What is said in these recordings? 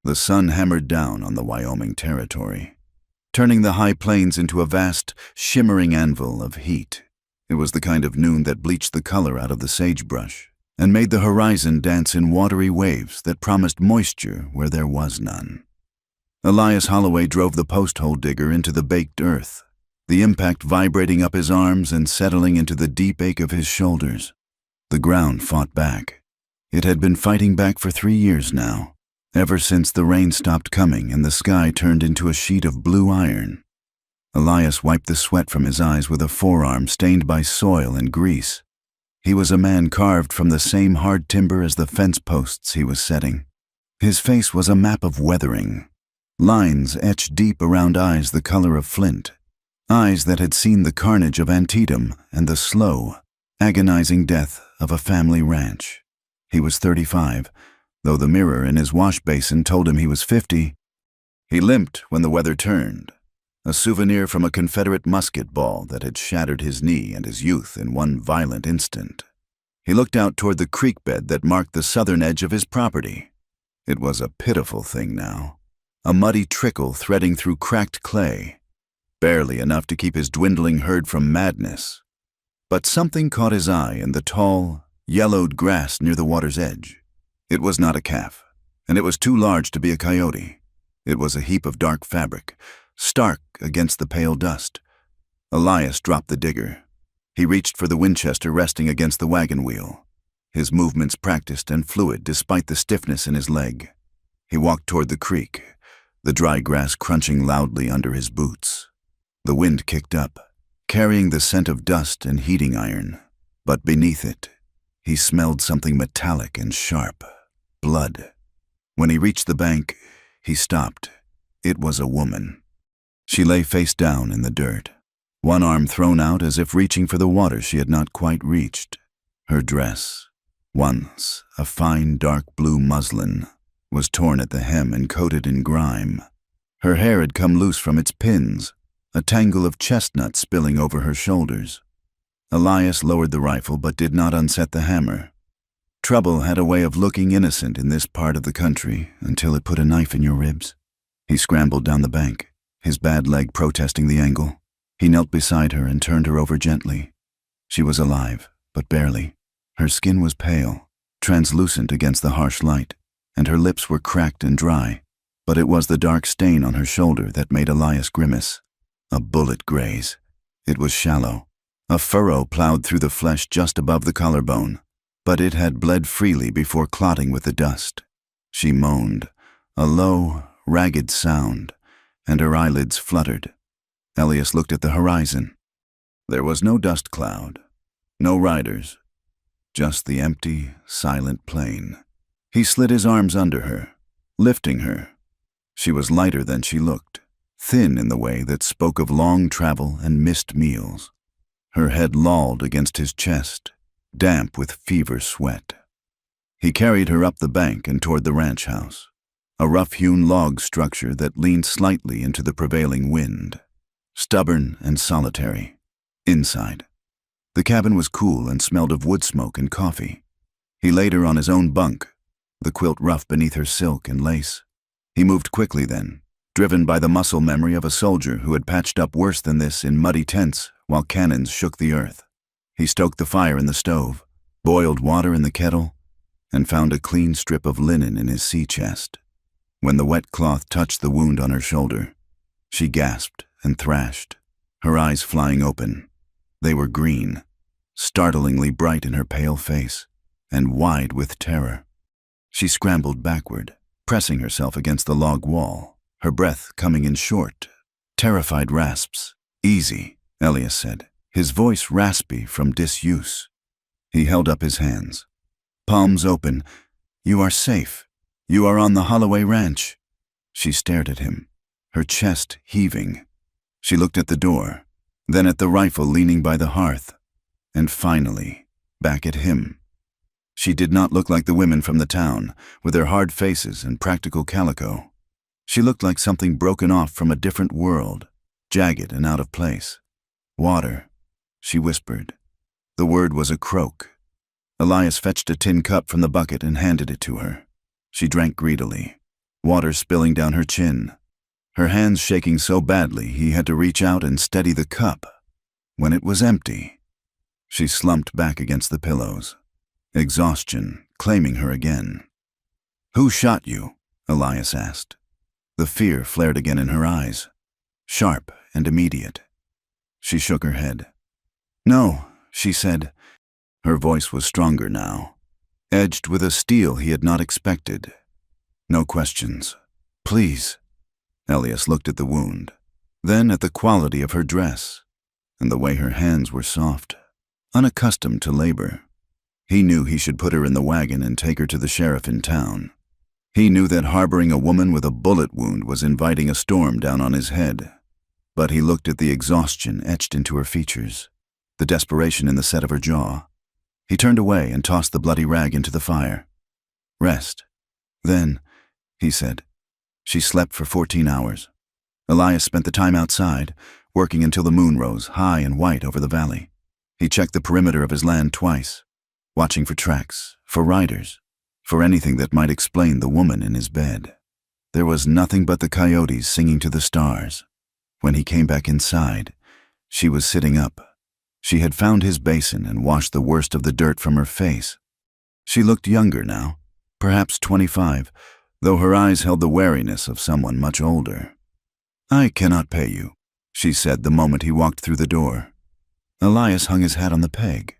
The sun hammered down on the Wyoming territory, turning the high plains into a vast, shimmering anvil of heat. It was the kind of noon that bleached the color out of the sagebrush and made the horizon dance in watery waves that promised moisture where there was none. Elias Holloway drove the post-hole digger into the baked earth, the impact vibrating up his arms and settling into the deep ache of his shoulders. The ground fought back. It had been fighting back for 3 years now, ever since the rain stopped coming and the sky turned into a sheet of blue iron. Elias wiped the sweat from his eyes with a forearm stained by soil and grease. He was a man carved from the same hard timber as the fence posts he was setting. His face was a map of weathering, lines etched deep around eyes the color of flint, eyes that had seen the carnage of Antietam and the slow, agonizing death of a family ranch. He was 35, though the mirror in his wash basin told him he was 50. He limped when the weather turned, a souvenir from a Confederate musket ball that had shattered his knee and his youth in one violent instant. He looked out toward the creek bed that marked the southern edge of his property. It was a pitiful thing now, a muddy trickle threading through cracked clay, barely enough to keep his dwindling herd from madness. But something caught his eye in the tall, yellowed grass near the water's edge. It was not a calf, and it was too large to be a coyote. It was a heap of dark fabric, stark against the pale dust. Elias dropped the digger. He reached for the Winchester resting against the wagon wheel, his movements practiced and fluid despite the stiffness in his leg. He walked toward the creek, the dry grass crunching loudly under his boots. The wind kicked up, carrying the scent of dust and heating iron, but beneath it, he smelled something metallic and sharp, blood. When he reached the bank, he stopped. It was a woman. She lay face down in the dirt, one arm thrown out as if reaching for the water she had not quite reached. Her dress, once a fine dark blue muslin, was torn at the hem and coated in grime. Her hair had come loose from its pins, a tangle of chestnut spilling over her shoulders. Elias lowered the rifle but did not unset the hammer. Trouble had a way of looking innocent in this part of the country until it put a knife in your ribs. He scrambled down the bank, his bad leg protesting the angle. He knelt beside her and turned her over gently. She was alive, but barely. Her skin was pale, translucent against the harsh light, and her lips were cracked and dry, but it was the dark stain on her shoulder that made Elias grimace. A bullet graze. It was shallow, a furrow plowed through the flesh just above the collarbone, but it had bled freely before clotting with the dust. She moaned, a low, ragged sound, and her eyelids fluttered. Elias looked at the horizon. There was no dust cloud, no riders, just the empty, silent plain. He slid his arms under her, lifting her. She was lighter than she looked, thin in the way that spoke of long travel and missed meals. Her head lolled against his chest, damp with fever sweat. He carried her up the bank and toward the ranch house, a rough-hewn log structure that leaned slightly into the prevailing wind, stubborn and solitary. Inside, the cabin was cool and smelled of wood smoke and coffee. He laid her on his own bunk, the quilt rough beneath her silk and lace. He moved quickly then, driven by the muscle memory of a soldier who had patched up worse than this in muddy tents while cannons shook the earth. He stoked the fire in the stove, boiled water in the kettle, and found a clean strip of linen in his sea chest. When the wet cloth touched the wound on her shoulder, she gasped and thrashed, her eyes flying open. They were green, startlingly bright in her pale face, and wide with terror. She scrambled backward, pressing herself against the log wall, her breath coming in short, terrified rasps. "Easy," Elias said, his voice raspy from disuse. He held up his hands, palms open. "You are safe. You are on the Holloway Ranch." She stared at him, her chest heaving. She looked at the door, then at the rifle leaning by the hearth, and finally, back at him. She did not look like the women from the town, with their hard faces and practical calico. She looked like something broken off from a different world, jagged and out of place. "Water," she whispered. The word was a croak. Elias fetched a tin cup from the bucket and handed it to her. She drank greedily. water spilling down her chin, her hands shaking so badly he had to reach out and steady the cup. When it was empty, she slumped back against the pillows, exhaustion claiming her again. "Who shot you?" Elias asked. The fear flared again in her eyes, sharp and immediate. She shook her head. "No," she said. Her voice was stronger now, edged with a steel he had not expected. "No questions. Please." Elias looked at the wound, then at the quality of her dress, and the way her hands were soft, unaccustomed to labor. He knew he should put her in the wagon and take her to the sheriff in town. He knew that harboring a woman with a bullet wound was inviting a storm down on his head. But he looked at the exhaustion etched into her features, the desperation in the set of her jaw. He turned away and tossed the bloody rag into the fire. "Rest." "Then," he said. She slept for 14 hours. Elias spent the time outside, working until the moon rose high and white over the valley. He checked the perimeter of his land twice, watching for tracks, for riders, for anything that might explain the woman in his bed. There was nothing but the coyotes singing to the stars. When he came back inside, she was sitting up. She had found his basin and washed the worst of the dirt from her face. She looked younger now, perhaps 25, though her eyes held the wariness of someone much older. "I cannot pay you," she said the moment he walked through the door. Elias hung his hat on the peg.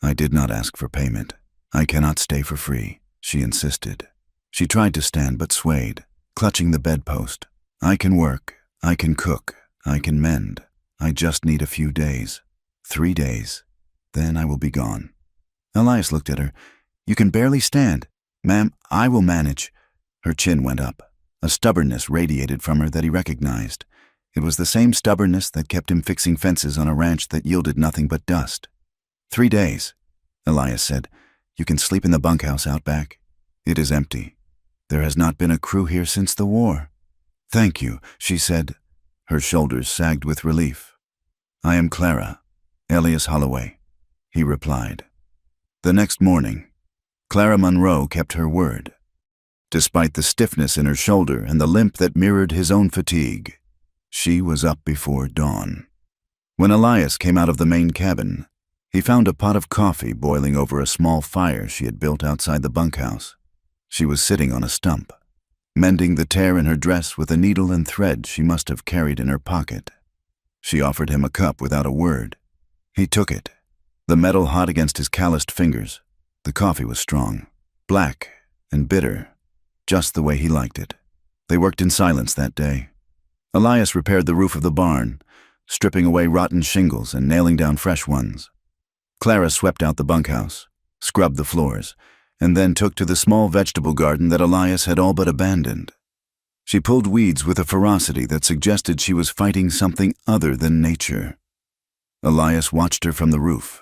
"I did not ask for payment. I cannot stay for free," she insisted. She tried to stand but swayed, clutching the bedpost. "I can work. I can cook. I can mend. I just need a few days. 3 days. Then I will be gone." Elias looked at her. "You can barely stand." "Ma'am, I will manage." Her chin went up. A stubbornness radiated from her that he recognized. It was the same stubbornness that kept him fixing fences on a ranch that yielded nothing but dust. 3 days, Elias said. "You can sleep in the bunkhouse out back. It is empty. There has not been a crew here since the war." "Thank you," she said. Her shoulders sagged with relief. "I am Clara, Elias Holloway," he replied. The next morning, Clara Monroe kept her word. Despite the stiffness in her shoulder and the limp that mirrored his own fatigue, she was up before dawn. When Elias came out of the main cabin, he found a pot of coffee boiling over a small fire she had built outside the bunkhouse. She was sitting on a stump, mending the tear in her dress with a needle and thread she must have carried in her pocket. She offered him a cup without a word. He took it, the metal hot against his calloused fingers. The coffee was strong, black and bitter, just the way he liked it. They worked in silence that day. Elias repaired the roof of the barn, stripping away rotten shingles and nailing down fresh ones. Clara swept out the bunkhouse, scrubbed the floors, and then took to the small vegetable garden that Elias had all but abandoned. She pulled weeds with a ferocity that suggested she was fighting something other than nature. Elias watched her from the roof.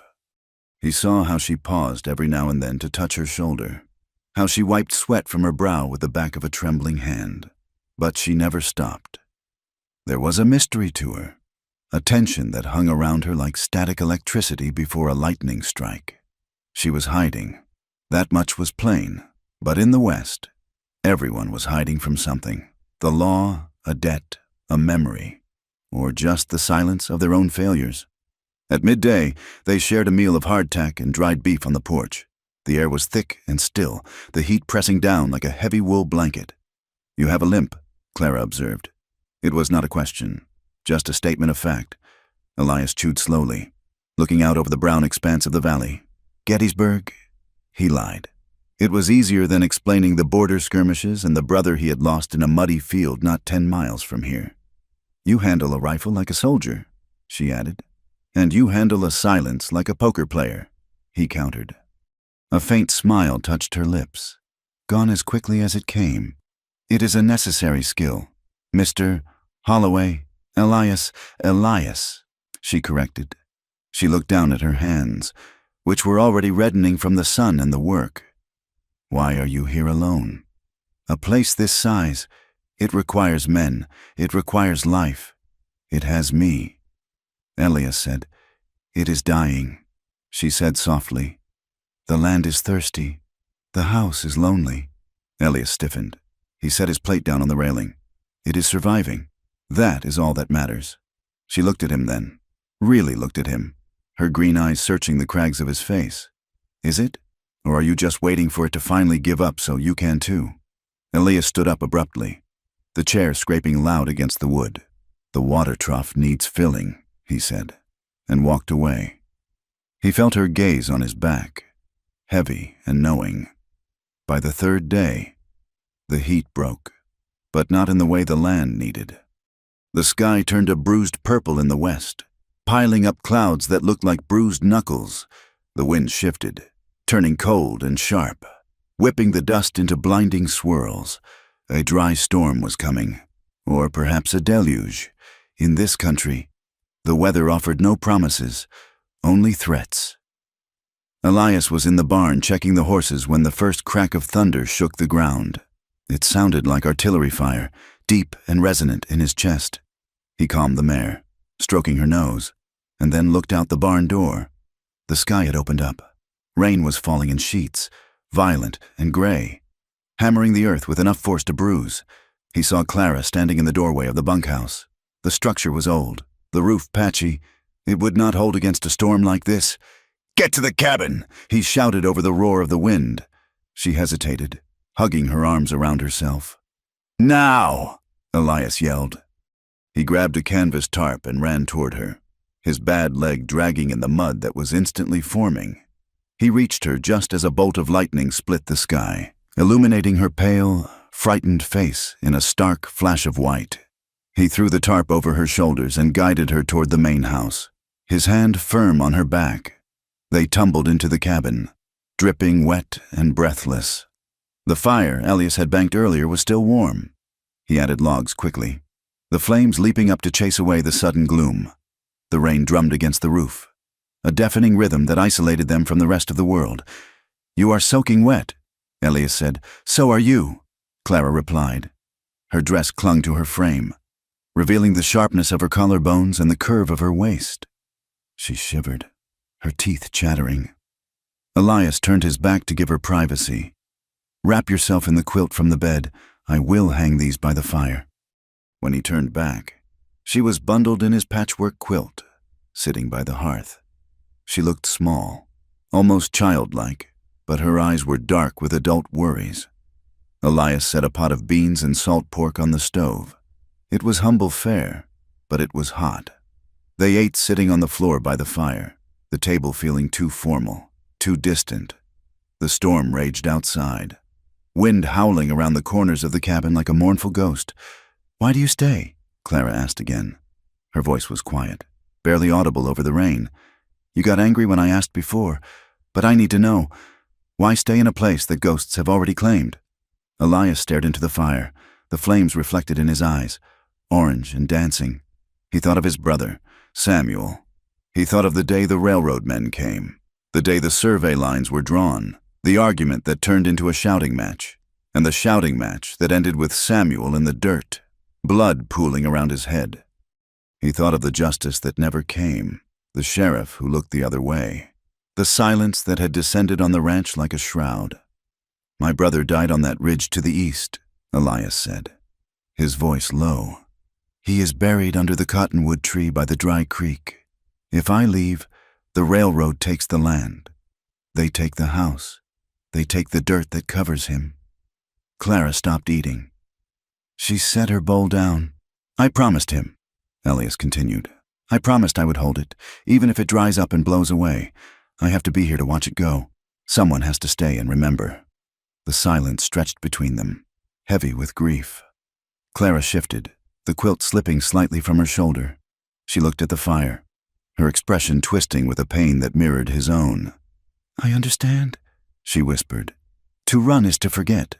He saw how she paused every now and then to touch her shoulder, how she wiped sweat from her brow with the back of a trembling hand. But she never stopped. There was a mystery to her, a tension that hung around her like static electricity before a lightning strike. She was hiding. That much was plain. But in the West, everyone was hiding from something. The law, a debt, a memory, or just the silence of their own failures. At midday, they shared a meal of hardtack and dried beef on the porch. The air was thick and still, the heat pressing down like a heavy wool blanket. "You have a limp," Clara observed. It was not a question, just a statement of fact. Elias chewed slowly, looking out over the brown expanse of the valley. "Gettysburg?" He lied. It was easier than explaining the border skirmishes and the brother he had lost in a muddy field not 10 miles from here. "You handle a rifle like a soldier," she added. "And you handle a silence like a poker player," he countered. A faint smile touched her lips, gone as quickly as it came. "It is a necessary skill. Mr. Holloway, Elias, she corrected. She looked down at her hands, which were already reddening from the sun and the work. "Why are you here alone? A place this size, it requires men, it requires life. It has me." Elias said, "It is dying," she said softly. "The land is thirsty. The house is lonely." Elias stiffened. He set his plate down on the railing. It is surviving. That is all that matters. She looked at him then. Really looked at him. Her green eyes searching the crags of his face. Is it? Or are you just waiting for it to finally give up so you can too? Elias stood up abruptly, the chair scraping loud against the wood. The water trough needs filling, he said, and walked away. He felt her gaze on his back, heavy and knowing. By the third day, the heat broke, but not in the way the land needed. The sky turned a bruised purple in the west, piling up clouds that looked like bruised knuckles. The wind shifted, turning cold and sharp, whipping the dust into blinding swirls. A dry storm was coming, or perhaps a deluge. In this country, the weather offered no promises, only threats. Elias was in the barn checking the horses when the first crack of thunder shook the ground. It sounded like artillery fire, deep and resonant in his chest. He calmed the mare, stroking her nose, and then looked out the barn door. The sky had opened up. Rain was falling in sheets, violent and gray, hammering the earth with enough force to bruise. He saw Clara standing in the doorway of the bunkhouse. The structure was old, the roof patchy. It would not hold against a storm like this. "Get to the cabin!" he shouted over the roar of the wind. She hesitated, hugging her arms around herself. "Now!" Elias yelled. He grabbed a canvas tarp and ran toward her, his bad leg dragging in the mud that was instantly forming. He reached her just as a bolt of lightning split the sky, illuminating her pale, frightened face in a stark flash of white. He threw the tarp over her shoulders and guided her toward the main house, his hand firm on her back. They tumbled into the cabin, dripping wet and breathless. The fire Elias had banked earlier was still warm. He added logs quickly, the flames leaping up to chase away the sudden gloom. The rain drummed against the roof, a deafening rhythm that isolated them from the rest of the world. "You are soaking wet," Elias said. "So are you," Clara replied. Her dress clung to her frame, revealing the sharpness of her collarbones and the curve of her waist. She shivered, her teeth chattering. Elias turned his back to give her privacy. "Wrap yourself in the quilt from the bed. I will hang these by the fire." When he turned back, she was bundled in his patchwork quilt, sitting by the hearth. She looked small, almost childlike, but her eyes were dark with adult worries. Elias set a pot of beans and salt pork on the stove. It was humble fare, but it was hot. They ate sitting on the floor by the fire, the table feeling too formal, too distant. The storm raged outside, wind howling around the corners of the cabin like a mournful ghost. "Why do you stay?" Clara asked again. Her voice was quiet, barely audible over the rain. "You got angry when I asked before, but I need to know. Why stay in a place that ghosts have already claimed?" Elias stared into the fire, the flames reflected in his eyes, orange and dancing. He thought of his brother, Samuel. He thought of the day the railroad men came, the day the survey lines were drawn, the argument that turned into a shouting match, and the shouting match that ended with Samuel in the dirt, blood pooling around his head. He thought of the justice that never came, the sheriff who looked the other way, the silence that had descended on the ranch like a shroud. "My brother died on that ridge to the east," Elias said, his voice low. "He is buried under the cottonwood tree by the dry creek. If I leave, the railroad takes the land. They take the house. They take the dirt that covers him." Clara stopped eating. She set her bowl down. "I promised him," Elias continued. "I promised I would hold it, even if it dries up and blows away. I have to be here to watch it go. Someone has to stay and remember." The silence stretched between them, heavy with grief. Clara shifted, the quilt slipping slightly from her shoulder. She looked at the fire, her expression twisting with a pain that mirrored his own. "I understand," she whispered. "To run is to forget,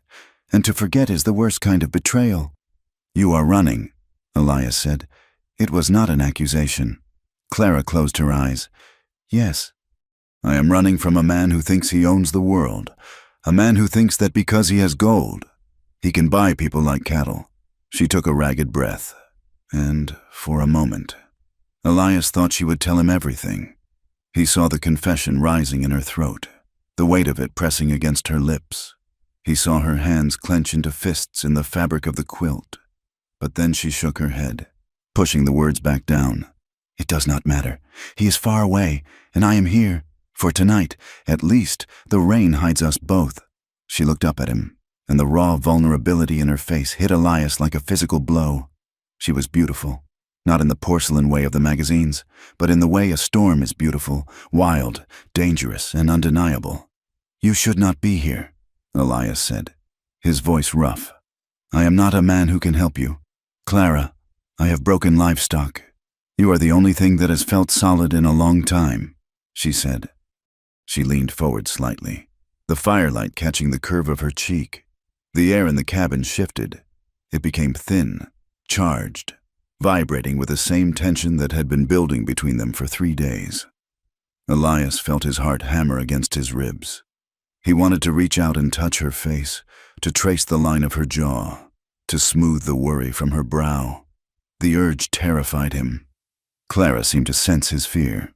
and to forget is the worst kind of betrayal." "You are running," Elias said. It was not an accusation. Clara closed her eyes. "Yes." "I am running from a man who thinks he owns the world, a man who thinks that because he has gold, he can buy people like cattle." She took a ragged breath, and, for a moment, Elias thought she would tell him everything. He saw the confession rising in her throat, the weight of it pressing against her lips. He saw her hands clench into fists in the fabric of the quilt, but then she shook her head, pushing the words back down. "It does not matter. He is far away, and I am here. For tonight, at least, the rain hides us both." She looked up at him, and the raw vulnerability in her face hit Elias like a physical blow. She was beautiful, not in the porcelain way of the magazines, but in the way a storm is beautiful, wild, dangerous, and undeniable. "You should not be here," Elias said, his voice rough. "I am not a man who can help you. Clara, I have broken livestock. You are the only thing that has felt solid in a long time," she said. She leaned forward slightly, the firelight catching the curve of her cheek. The air in the cabin shifted. It became thin, charged, vibrating with the same tension that had been building between them for 3 days. Elias felt his heart hammer against his ribs. He wanted to reach out and touch her face, to trace the line of her jaw, to smooth the worry from her brow. The urge terrified him. Clara seemed to sense his fear.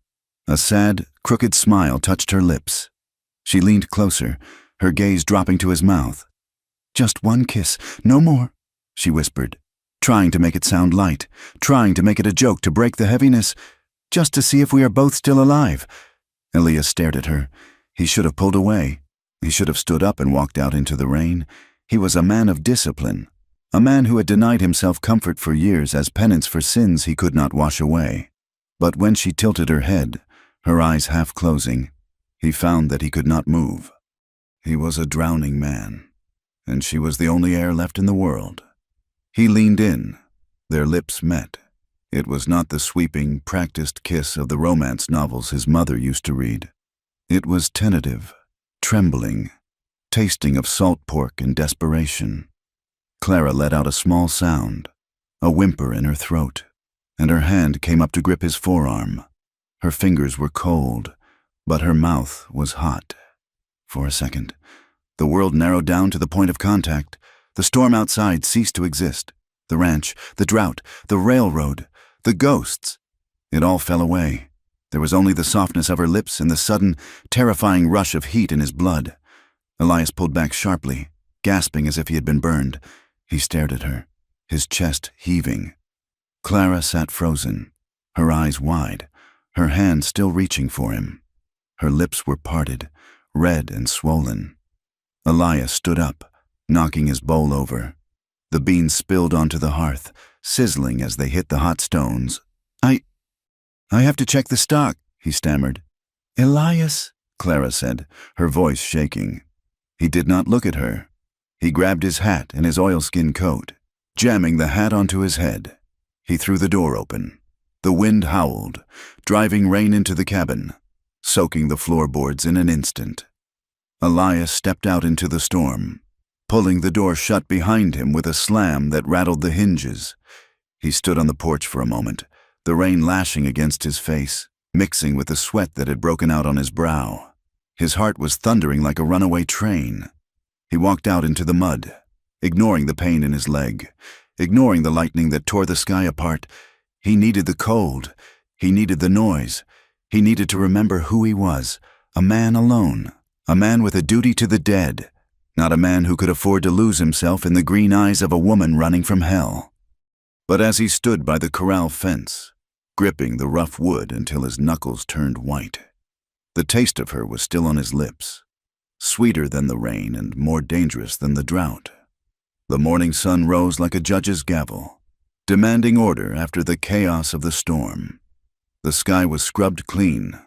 A sad, crooked smile touched her lips. She leaned closer, her gaze dropping to his mouth. "Just one kiss, no more," she whispered, trying to make it sound light, trying to make it a joke to break the heaviness, "just to see if we are both still alive." Elias stared at her. He should have pulled away. He should have stood up and walked out into the rain. He was a man of discipline, a man who had denied himself comfort for years as penance for sins he could not wash away. But when she tilted her head, her eyes half closing, he found that he could not move. He was a drowning man, and she was the only air left in the world. He leaned in. Their lips met. It was not the sweeping, practiced kiss of the romance novels his mother used to read. It was tentative, trembling, tasting of salt pork and desperation. Clara let out a small sound, a whimper in her throat, and her hand came up to grip his forearm. Her fingers were cold, but her mouth was hot. For a second, the world narrowed down to the point of contact. The storm outside ceased to exist. The ranch, the drought, the railroad, the ghosts. It all fell away. There was only the softness of her lips and the sudden, terrifying rush of heat in his blood. Elias pulled back sharply, gasping as if he had been burned. He stared at her, his chest heaving. Clara sat frozen, her eyes wide, her hand still reaching for him. Her lips were parted, red and swollen. Elias stood up, knocking his bowl over. The beans spilled onto the hearth, sizzling as they hit the hot stones. I have to check the stock," he stammered. "Elias," Clara said, her voice shaking. He did not look at her. He grabbed his hat and his oilskin coat, jamming the hat onto his head. He threw the door open. The wind howled, driving rain into the cabin, soaking the floorboards in an instant. Elias stepped out into the storm, pulling the door shut behind him with a slam that rattled the hinges. He stood on the porch for a moment, the rain lashing against his face, mixing with the sweat that had broken out on his brow. His heart was thundering like a runaway train. He walked out into the mud, ignoring the pain in his leg, ignoring the lightning that tore the sky apart. He needed the cold. He needed the noise. He needed to remember who he was, a man alone, a man with a duty to the dead, not a man who could afford to lose himself in the green eyes of a woman running from hell. But as he stood by the corral fence, gripping the rough wood until his knuckles turned white, the taste of her was still on his lips, sweeter than the rain and more dangerous than the drought. The morning sun rose like a judge's gavel, demanding order after the chaos of the storm. The sky was scrubbed clean,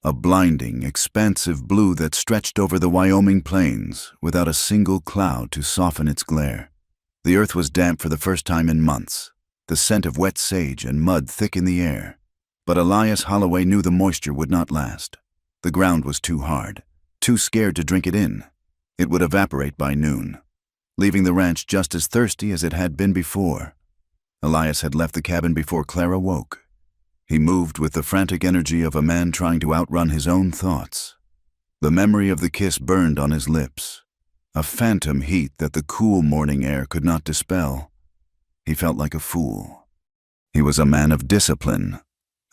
a blinding, expansive blue that stretched over the Wyoming plains without a single cloud to soften its glare. The earth was damp for the first time in months, the scent of wet sage and mud thick in the air. But Elias Holloway knew the moisture would not last. The ground was too hard, too scared to drink it in. It would evaporate by noon, leaving the ranch just as thirsty as it had been before. Elias had left the cabin before Clara woke. He moved with the frantic energy of a man trying to outrun his own thoughts. The memory of the kiss burned on his lips, a phantom heat that the cool morning air could not dispel. He felt like a fool. He was a man of discipline,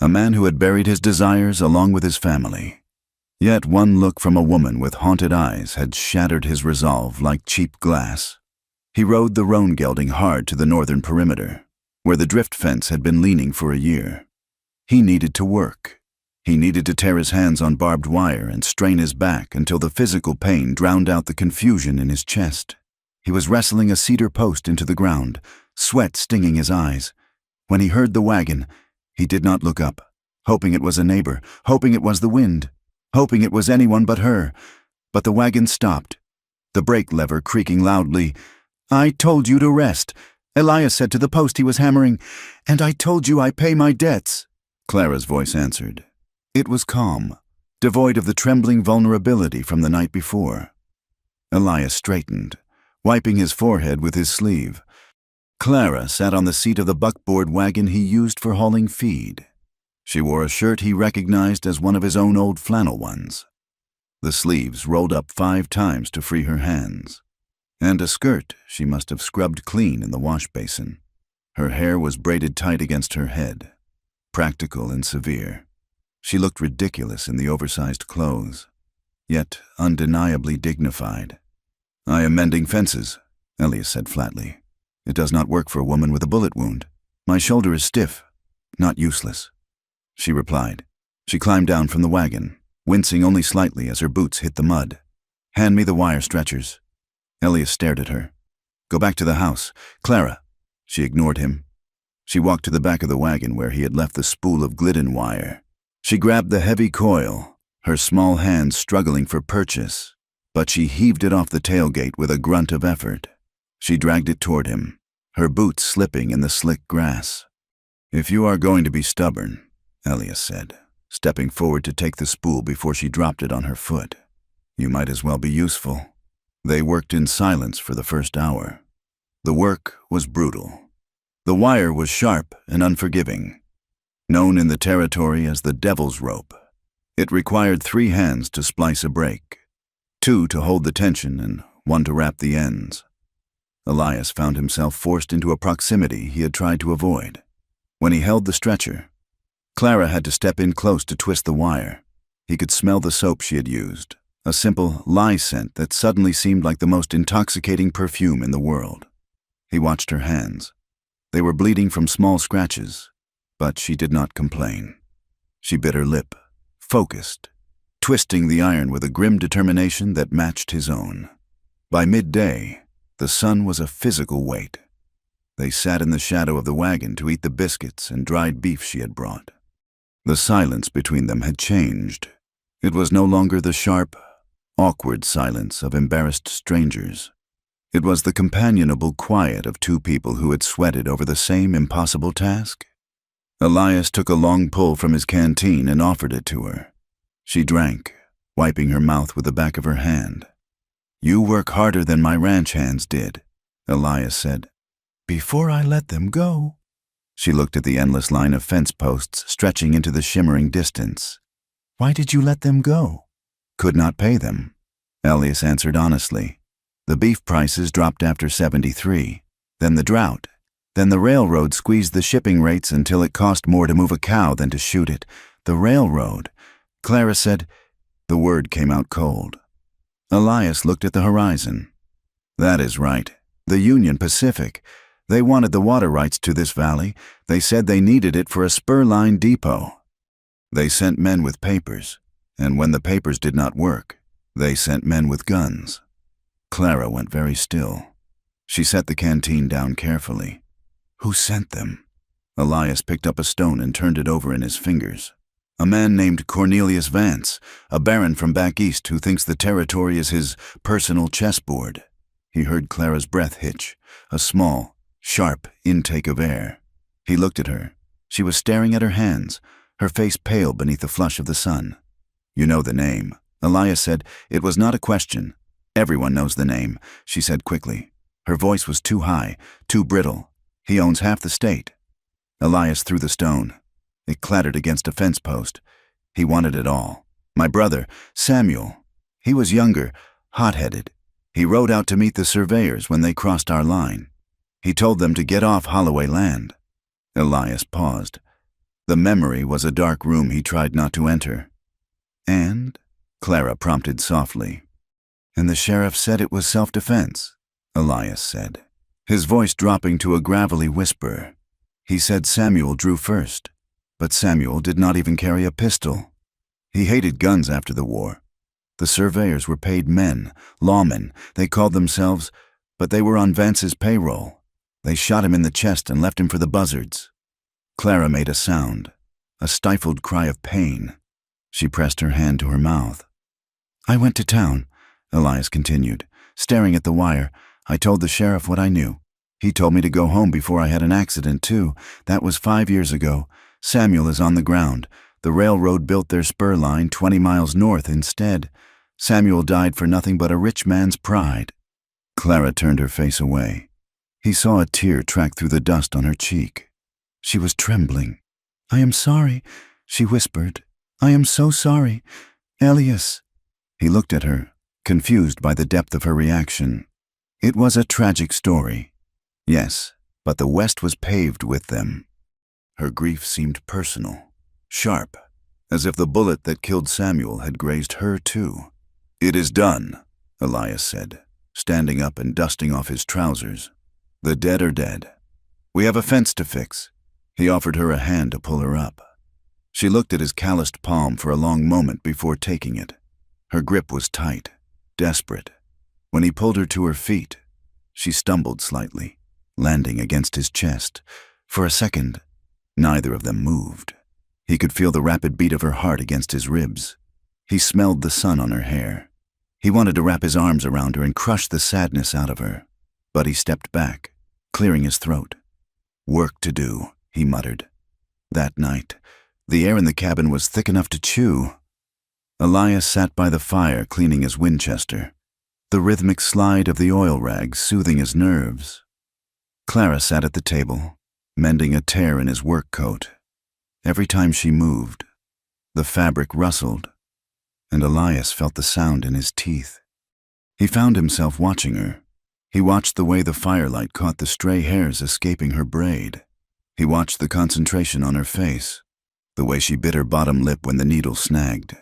a man who had buried his desires along with his family. Yet one look from a woman with haunted eyes had shattered his resolve like cheap glass. He rode the roan gelding hard to the northern perimeter, where the drift fence had been leaning for a year. He needed to work. He needed to tear his hands on barbed wire and strain his back until the physical pain drowned out the confusion in his chest. He was wrestling a cedar post into the ground, sweat stinging his eyes. When he heard the wagon, he did not look up, hoping it was a neighbor, hoping it was the wind, hoping it was anyone but her. But the wagon stopped, the brake lever creaking loudly. "I told you to rest," Elias said to the post he was hammering, "and I told you I pay my debts," Clara's voice answered. It was calm, devoid of the trembling vulnerability from the night before. Elias straightened, wiping his forehead with his sleeve. Clara sat on the seat of the buckboard wagon he used for hauling feed. She wore a shirt he recognized as one of his own old flannel ones. The sleeves rolled up 5 times to free her hands, and a skirt she must have scrubbed clean in the wash basin. Her hair was braided tight against her head, practical and severe. She looked ridiculous in the oversized clothes, yet undeniably dignified. "I am mending fences," Elias said flatly. "It does not work for a woman with a bullet wound. My shoulder is stiff, not useless," she replied. She climbed down from the wagon, wincing only slightly as her boots hit the mud. "Hand me the wire stretchers." Elias stared at her. "Go back to the house. Clara." She ignored him. She walked to the back of the wagon where he had left the spool of Glidden wire. She grabbed the heavy coil, her small hands struggling for purchase, but she heaved it off the tailgate with a grunt of effort. She dragged it toward him, her boots slipping in the slick grass. "If you are going to be stubborn," Elias said, stepping forward to take the spool before she dropped it on her foot, "you might as well be useful." They worked in silence for the first hour. The work was brutal. The wire was sharp and unforgiving, known in the territory as the devil's rope. It required 3 hands to splice a break, 2 to hold the tension and 1 to wrap the ends. Elias found himself forced into a proximity he had tried to avoid. When he held the stretcher, Clara had to step in close to twist the wire. He could smell the soap she had used, a simple lye scent that suddenly seemed like the most intoxicating perfume in the world. He watched her hands. They were bleeding from small scratches, but she did not complain. She bit her lip, focused, twisting the iron with a grim determination that matched his own. By midday, the sun was a physical weight. They sat in the shadow of the wagon to eat the biscuits and dried beef she had brought. The silence between them had changed. It was no longer the sharp, awkward silence of embarrassed strangers. It was the companionable quiet of 2 people who had sweated over the same impossible task. Elias took a long pull from his canteen and offered it to her. She drank, wiping her mouth with the back of her hand. "You work harder than my ranch hands did," Elias said. "Before I let them go." She looked at the endless line of fence posts stretching into the shimmering distance. "Why did you let them go?" "Could not pay them," Elias answered honestly. "The beef prices dropped after '73, then the drought. Then the railroad squeezed the shipping rates until it cost more to move a cow than to shoot it. The railroad," Clara said. The word came out cold. Elias looked at the horizon. "That is right. The Union Pacific. They wanted the water rights to this valley. They said they needed it for a spur line depot. They sent men with papers, and when the papers did not work, they sent men with guns." Clara went very still. She set the canteen down carefully. "Who sent them?" Elias picked up a stone and turned it over in his fingers. "A man named Cornelius Vance, a baron from back east who thinks the territory is his personal chessboard." He heard Clara's breath hitch, a small, sharp intake of air. He looked at her. She was staring at her hands, her face pale beneath the flush of the sun. "You know the name," Elias said. It was not a question. "Everyone knows the name," she said quickly. Her voice was too high, too brittle. "He owns half the state." Elias threw the stone. It clattered against a fence post. "He wanted it all. My brother, Samuel. He was younger, hot-headed. He rode out to meet the surveyors when they crossed our line. He told them to get off Holloway land." Elias paused. The memory was a dark room he tried not to enter. "And?" Clara prompted softly. And the sheriff said it was self-defense, Elias said, his voice dropping to a gravelly whisper. He said Samuel drew first, but Samuel did not even carry a pistol. He hated guns after the war. The surveyors were paid men, lawmen, they called themselves, but they were on Vance's payroll. They shot him in the chest and left him for the buzzards. Clara made a sound, a stifled cry of pain. She pressed her hand to her mouth. I went to town, Elias continued, staring at the wire. I told the sheriff what I knew. He told me to go home before I had an accident, too. That was 5 years ago. Samuel is on the ground. The railroad built their spur line 20 miles north instead. Samuel died for nothing but a rich man's pride. Clara turned her face away. He saw a tear track through the dust on her cheek. She was trembling. I am sorry, she whispered. I am so sorry. Elias. He looked at her, confused by the depth of her reaction. It was a tragic story. Yes, but the West was paved with them. Her grief seemed personal, sharp, as if the bullet that killed Samuel had grazed her too. It is done, Elias said, standing up and dusting off his trousers. The dead are dead. We have a fence to fix. He offered her a hand to pull her up. She looked at his calloused palm for a long moment before taking it. Her grip was tight, desperate. When he pulled her to her feet, she stumbled slightly, landing against his chest. For a second, neither of them moved. He could feel the rapid beat of her heart against his ribs. He smelled the sun on her hair. He wanted to wrap his arms around her and crush the sadness out of her. But he stepped back, clearing his throat. Work to do, he muttered. That night, the air in the cabin was thick enough to chew. Elias sat by the fire cleaning his Winchester, the rhythmic slide of the oil rag soothing his nerves. Clara sat at the table, mending a tear in his work coat. Every time she moved, the fabric rustled, and Elias felt the sound in his teeth. He found himself watching her. He watched the way the firelight caught the stray hairs escaping her braid. He watched the concentration on her face, the way she bit her bottom lip when the needle snagged.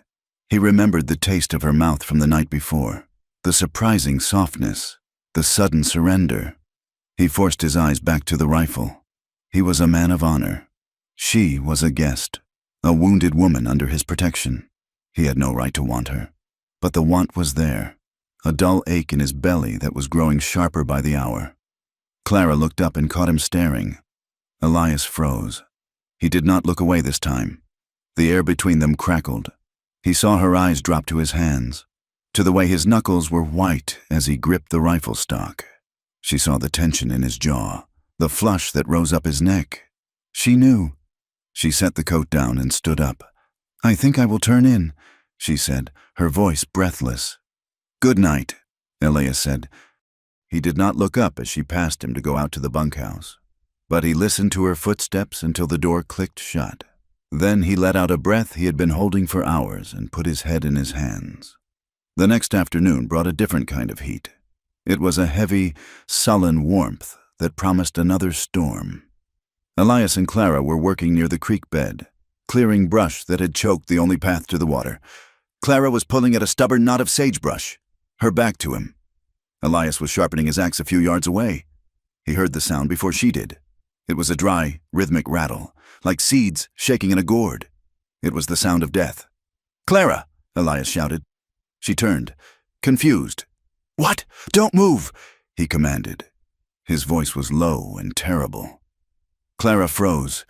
He remembered the taste of her mouth from the night before, the surprising softness, the sudden surrender. He forced his eyes back to the rifle. He was a man of honor. She was a guest, a wounded woman under his protection. He had no right to want her, but the want was there, a dull ache in his belly that was growing sharper by the hour. Clara looked up and caught him staring. Elias froze. He did not look away this time. The air between them crackled. He saw her eyes drop to his hands, to the way his knuckles were white as he gripped the rifle stock. She saw the tension in his jaw, the flush that rose up his neck. She knew. She set the coat down and stood up. I think I will turn in, she said, her voice breathless. Good night, Elias said. He did not look up as she passed him to go out to the bunkhouse, but he listened to her footsteps until the door clicked shut. Then he let out a breath he had been holding for hours and put his head in his hands. The next afternoon brought a different kind of heat. It was a heavy, sullen warmth that promised another storm. Elias and Clara were working near the creek bed, clearing brush that had choked the only path to the water. Clara was pulling at a stubborn knot of sagebrush, her back to him. Elias was sharpening his axe a few yards away. He heard the sound before she did. It was a dry, rhythmic rattle, like seeds shaking in a gourd. It was the sound of death. Clara, Elias shouted. She turned, confused. What? Don't move, he commanded. His voice was low and terrible. Clara froze.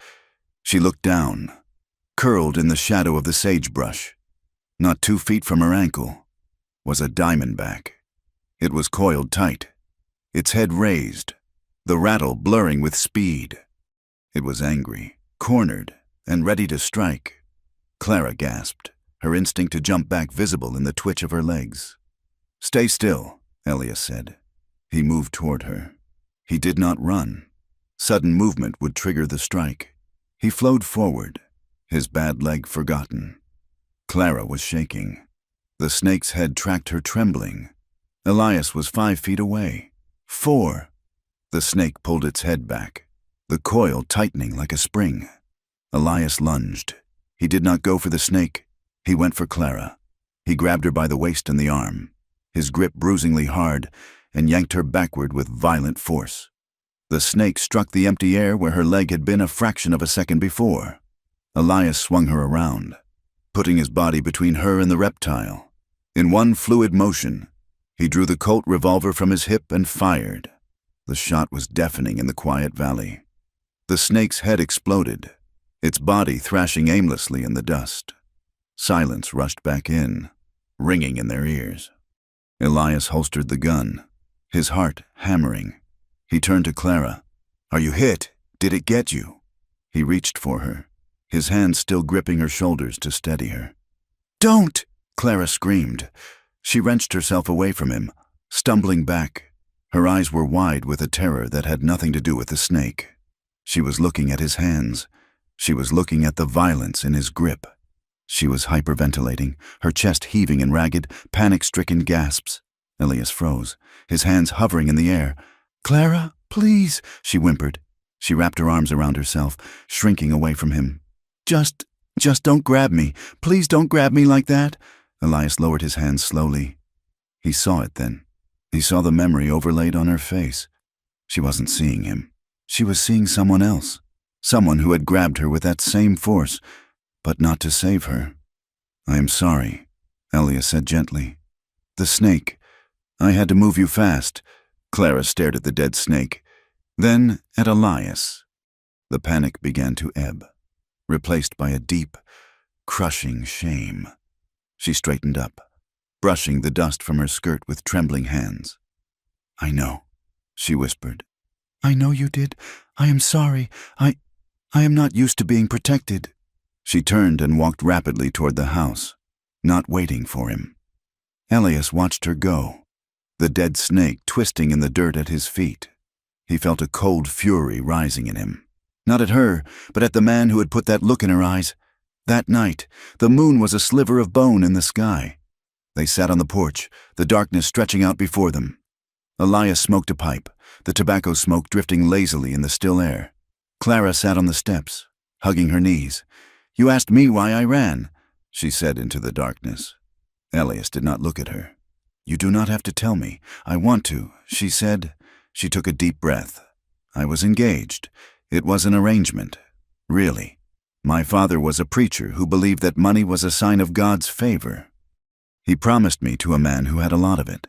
She looked down, curled in the shadow of the sagebrush. Not 2 feet from her ankle was a diamondback. It was coiled tight, its head raised, the rattle blurring with speed. It was angry, cornered, and ready to strike. Clara gasped, her instinct to jump back visible in the twitch of her legs. Stay still, Elias said. He moved toward her. He did not run. Sudden movement would trigger the strike. He flowed forward, his bad leg forgotten. Clara was shaking. The snake's head tracked her trembling. Elias was 5 feet away. 4. The snake pulled its head back, the coil tightening like a spring. Elias lunged. He did not go for the snake. He went for Clara. He grabbed her by the waist and the arm, his grip bruisingly hard, and yanked her backward with violent force. The snake struck the empty air where her leg had been a fraction of a second before. Elias swung her around, putting his body between her and the reptile. In one fluid motion, he drew the Colt revolver from his hip and fired. The shot was deafening in the quiet valley. The snake's head exploded, its body thrashing aimlessly in the dust. Silence rushed back in, ringing in their ears. Elias holstered the gun, his heart hammering. He turned to Clara. "Are you hit? Did it get you?" He reached for her, his hands still gripping her shoulders to steady her. "Don't!" Clara screamed. She wrenched herself away from him, stumbling back. Her eyes were wide with a terror that had nothing to do with the snake. She was looking at his hands. She was looking at the violence in his grip. She was hyperventilating, her chest heaving in ragged, panic-stricken gasps. Elias froze, his hands hovering in the air. "Clara, please," she whimpered. She wrapped her arms around herself, shrinking away from him. Just don't grab me. Please don't grab me like that." Elias lowered his hands slowly. He saw it then. He saw the memory overlaid on her face. She wasn't seeing him. She was seeing someone else. Someone who had grabbed her with that same force, but not to save her. "I am sorry," Elias said gently. "The snake. I had to move you fast." Clara stared at the dead snake, then at Elias. The panic began to ebb, replaced by a deep, crushing shame. She straightened up, brushing the dust from her skirt with trembling hands. "I know," she whispered. "I know you did. I am sorry. I am not used to being protected." She turned and walked rapidly toward the house, not waiting for him. Elias watched her go, the dead snake twisting in the dirt at his feet. He felt a cold fury rising in him. Not at her, but at the man who had put that look in her eyes. That night, the moon was a sliver of bone in the sky. They sat on the porch, the darkness stretching out before them. Elias smoked a pipe, the tobacco smoke drifting lazily in the still air. Clara sat on the steps, hugging her knees. "You asked me why I ran," she said into the darkness. Elias did not look at her. "You do not have to tell me. I want to," she said. She took a deep breath. "I was engaged. It was an arrangement. Really. My father was a preacher who believed that money was a sign of God's favor. He promised me to a man who had a lot of it."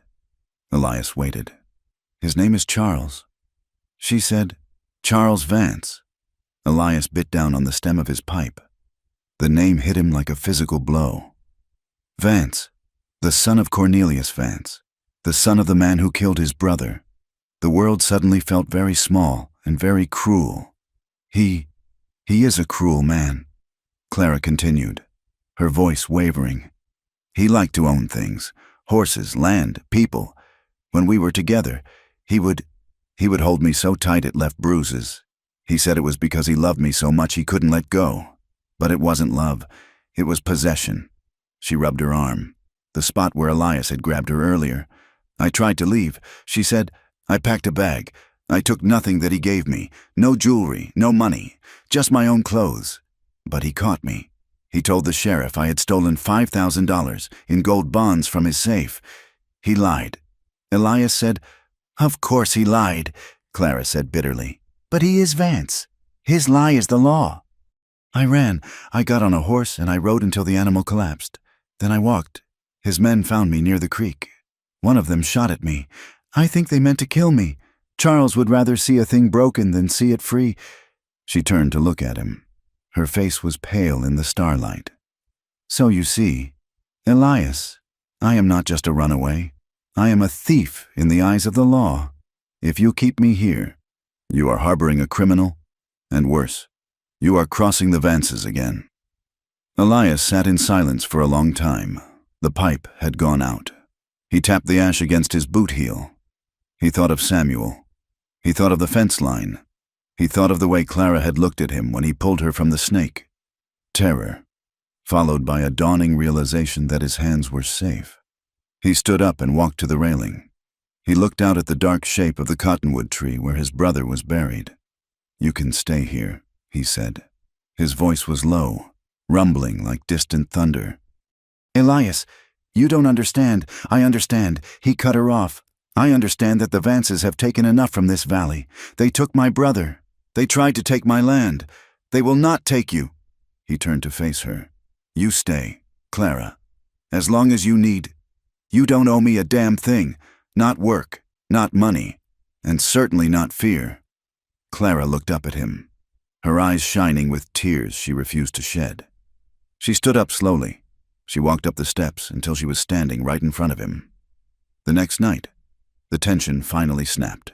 Elias waited. "His name is Charles." She said, "Charles Vance." Elias bit down on the stem of his pipe. The name hit him like a physical blow. Vance, the son of Cornelius Vance, the son of the man who killed his brother. The world suddenly felt very small and very cruel. He is a cruel man," Clara continued, her voice wavering. "He liked to own things, horses, land, people. When we were together, he would hold me so tight it left bruises. He said it was because he loved me so much he couldn't let go. But it wasn't love, it was possession." She rubbed her arm, the spot where Elias had grabbed her earlier. "I tried to leave," she said. "I packed a bag. I took nothing that he gave me, no jewelry, no money, just my own clothes. But he caught me. He told the sheriff I had stolen $5,000 in gold bonds from his safe. He lied." Elias said, "Of course he lied," Clara said bitterly. "But he is Vance. His lie is the law." "I ran. I got on a horse and I rode until the animal collapsed. Then I walked. His men found me near the creek. One of them shot at me. I think they meant to kill me. Charles would rather see a thing broken than see it free." She turned to look at him. Her face was pale in the starlight. "So you see, Elias, I am not just a runaway. I am a thief in the eyes of the law. If you keep me here, you are harboring a criminal, and worse, you are crossing the Vances again." Elias sat in silence for a long time. The pipe had gone out. He tapped the ash against his boot heel. He thought of Samuel. He thought of the fence line. He thought of the way Clara had looked at him when he pulled her from the snake. Terror, followed by a dawning realization that his hands were safe. He stood up and walked to the railing. He looked out at the dark shape of the cottonwood tree where his brother was buried. "You can stay here," he said. His voice was low, rumbling like distant thunder. "Elias, "You don't understand. I understand. He cut her off. I understand that the Vances have taken enough from this valley. They took my brother. They tried to take my land. They will not take you." He turned to face her. "You stay, Clara. As long as you need. You don't owe me a damn thing. Not work, not money, and certainly not fear." Clara looked up at him, her eyes shining with tears she refused to shed. She stood up slowly. She walked up the steps until she was standing right in front of him. The next night, the tension finally snapped.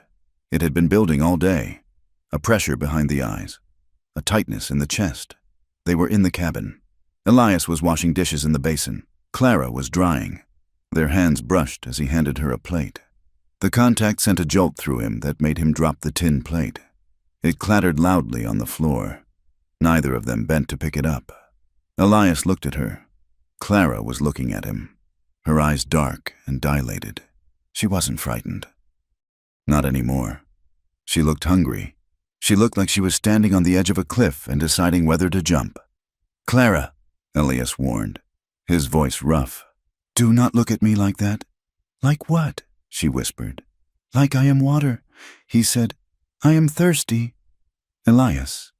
It had been building all day. A pressure behind the eyes, a tightness in the chest. They were in the cabin. Elias was washing dishes in the basin. Clara was drying. Their hands brushed as he handed her a plate. The contact sent a jolt through him that made him drop the tin plate. It clattered loudly on the floor. Neither of them bent to pick it up. Elias looked at her. Clara was looking at him, her eyes dark and dilated. She wasn't frightened. Not anymore. She looked hungry. She looked like she was standing on the edge of a cliff and deciding whether to jump. "Clara," Elias warned, his voice rough. "Do not look at me like that." "Like what?" she whispered. "Like I am water." He said, "I am thirsty." "Elias."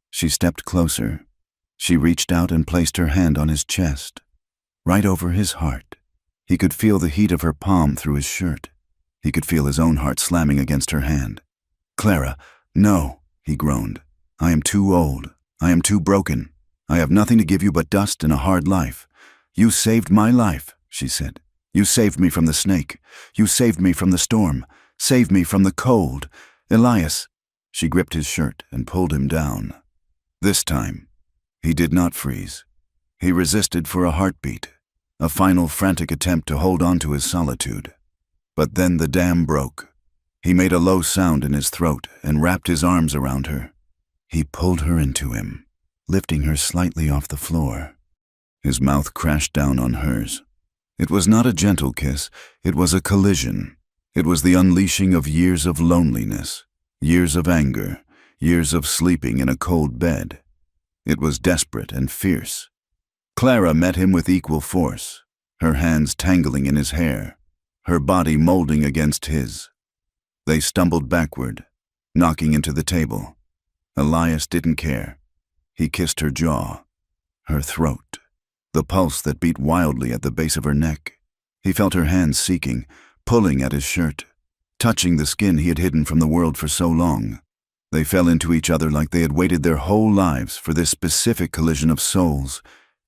She stepped closer. She reached out and placed her hand on his chest, right over his heart. He could feel the heat of her palm through his shirt. He could feel his own heart slamming against her hand. "Clara, no," he groaned. "I am too old. I am too broken. I have nothing to give you but dust and a hard life." "You saved my life," she said. "You saved me from the snake. You saved me from the storm. Saved me from the cold. Elias." She gripped his shirt and pulled him down. This time, he did not freeze. He resisted for a heartbeat, a final frantic attempt to hold on to his solitude. But then the dam broke. He made a low sound in his throat and wrapped his arms around her. He pulled her into him, lifting her slightly off the floor. His mouth crashed down on hers. It was not a gentle kiss, it was a collision. It was the unleashing of years of loneliness, years of anger, years of sleeping in a cold bed. It was desperate and fierce. Clara met him with equal force, her hands tangling in his hair, her body molding against his. They stumbled backward, knocking into the table. Elias didn't care. He kissed her jaw, her throat, the pulse that beat wildly at the base of her neck. He felt her hands seeking, pulling at his shirt, touching the skin he had hidden from the world for so long. They fell into each other like they had waited their whole lives for this specific collision of souls.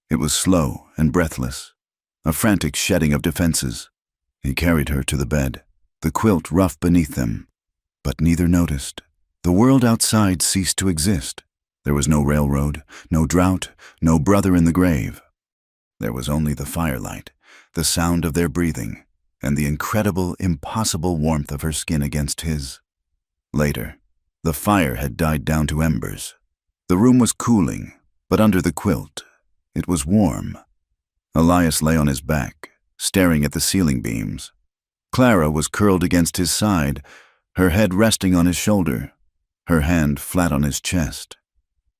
It was slow and breathless, a frantic shedding of defenses. He carried her to the bed, the quilt rough beneath them. But neither noticed. The world outside ceased to exist. There was no railroad, no drought, no brother in the grave. There was only the firelight, the sound of their breathing, and the incredible, impossible warmth of her skin against his. Later, the fire had died down to embers. The room was cooling, but under the quilt, it was warm. Elias lay on his back, staring at the ceiling beams. Clara was curled against his side, her head resting on his shoulder, her hand flat on his chest.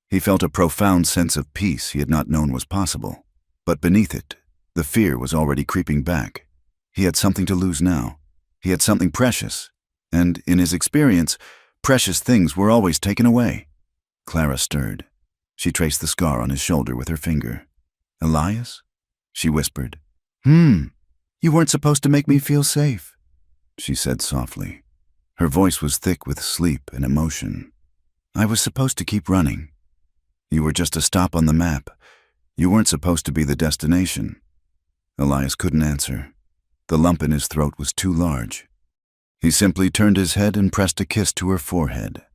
He felt a profound sense of peace he had not known was possible. But beneath it, the fear was already creeping back. He had something to lose now. He had something precious. And in his experience, precious things were always taken away. Clara stirred. She traced the scar on his shoulder with her finger. "Elias?" she whispered. You weren't supposed to make me feel safe," she said softly. Her voice was thick with sleep and emotion. "I was supposed to keep running. You were just a stop on the map. You weren't supposed to be the destination." Elias couldn't answer. The lump in his throat was too large. He simply turned his head and pressed a kiss to her forehead,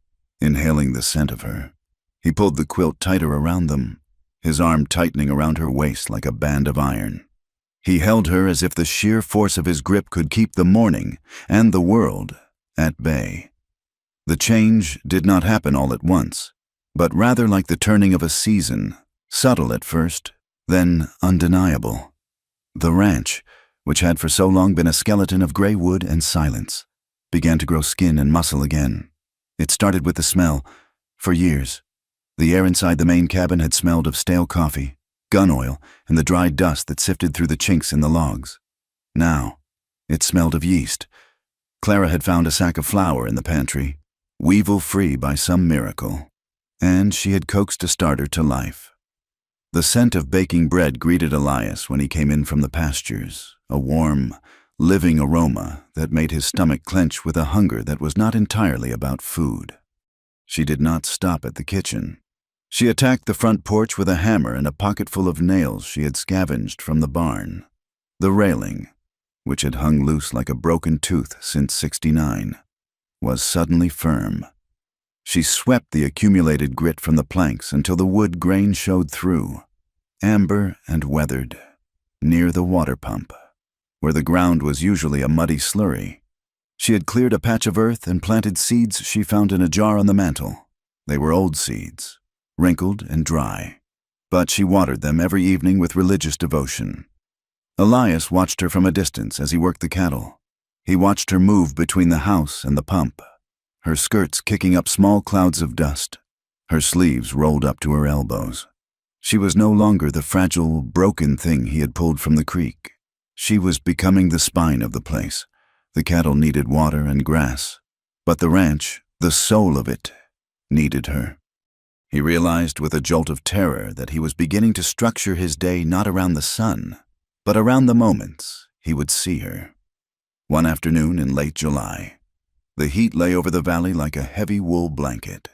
inhaling the scent of her. He pulled the quilt tighter around them, his arm tightening around her waist like a band of iron. He held her as if the sheer force of his grip could keep the morning and the world at bay. The change did not happen all at once, but rather like the turning of a season, subtle at first, then undeniable. The ranch, which had for so long been a skeleton of gray wood and silence, began to grow skin and muscle again. It started with the smell. For years, the air inside the main cabin had smelled of stale coffee, gun oil, and the dry dust that sifted through the chinks in the logs. Now, it smelled of yeast. Clara had found a sack of flour in the pantry, weevil-free by some miracle, and she had coaxed a starter to life. The scent of baking bread greeted Elias when he came in from the pastures, a warm, living aroma that made his stomach clench with a hunger that was not entirely about food. She did not stop at the kitchen. She attacked the front porch with a hammer and a pocketful of nails she had scavenged from the barn. The railing, which had hung loose like a broken tooth since '69, was suddenly firm. She swept the accumulated grit from the planks until the wood grain showed through, amber and weathered, near the water pump, where the ground was usually a muddy slurry. She had cleared a patch of earth and planted seeds she found in a jar on the mantel. They were old seeds, wrinkled and dry, but she watered them every evening with religious devotion. Elias watched her from a distance as he worked the cattle. He watched her move between the house and the pump, her skirts kicking up small clouds of dust, her sleeves rolled up to her elbows. She was no longer the fragile, broken thing he had pulled from the creek. She was becoming the spine of the place. The cattle needed water and grass, but the ranch, the soul of it, needed her. He realized with a jolt of terror that he was beginning to structure his day not around the sun, but around the moments he would see her. One afternoon in late July, the heat lay over the valley like a heavy wool blanket.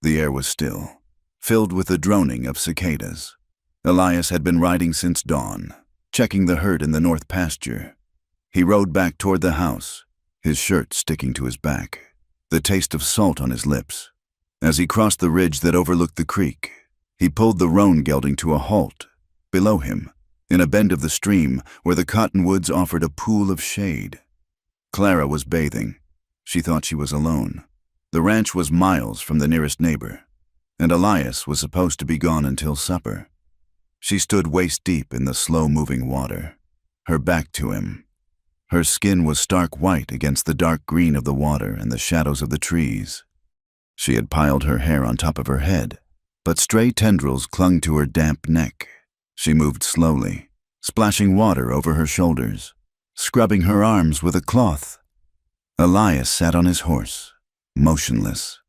The air was still, filled with the droning of cicadas. Elias had been riding since dawn, checking the herd in the north pasture. He rode back toward the house, his shirt sticking to his back, the taste of salt on his lips. As he crossed the ridge that overlooked the creek, he pulled the roan gelding to a halt. Below him, in a bend of the stream where the cottonwoods offered a pool of shade, Clara was bathing. She thought she was alone. The ranch was miles from the nearest neighbor, and Elias was supposed to be gone until supper. She stood waist-deep in the slow-moving water, her back to him. Her skin was stark white against the dark green of the water and the shadows of the trees. She had piled her hair on top of her head, but stray tendrils clung to her damp neck. She moved slowly, splashing water over her shoulders, scrubbing her arms with a cloth. Elias sat on his horse, motionless.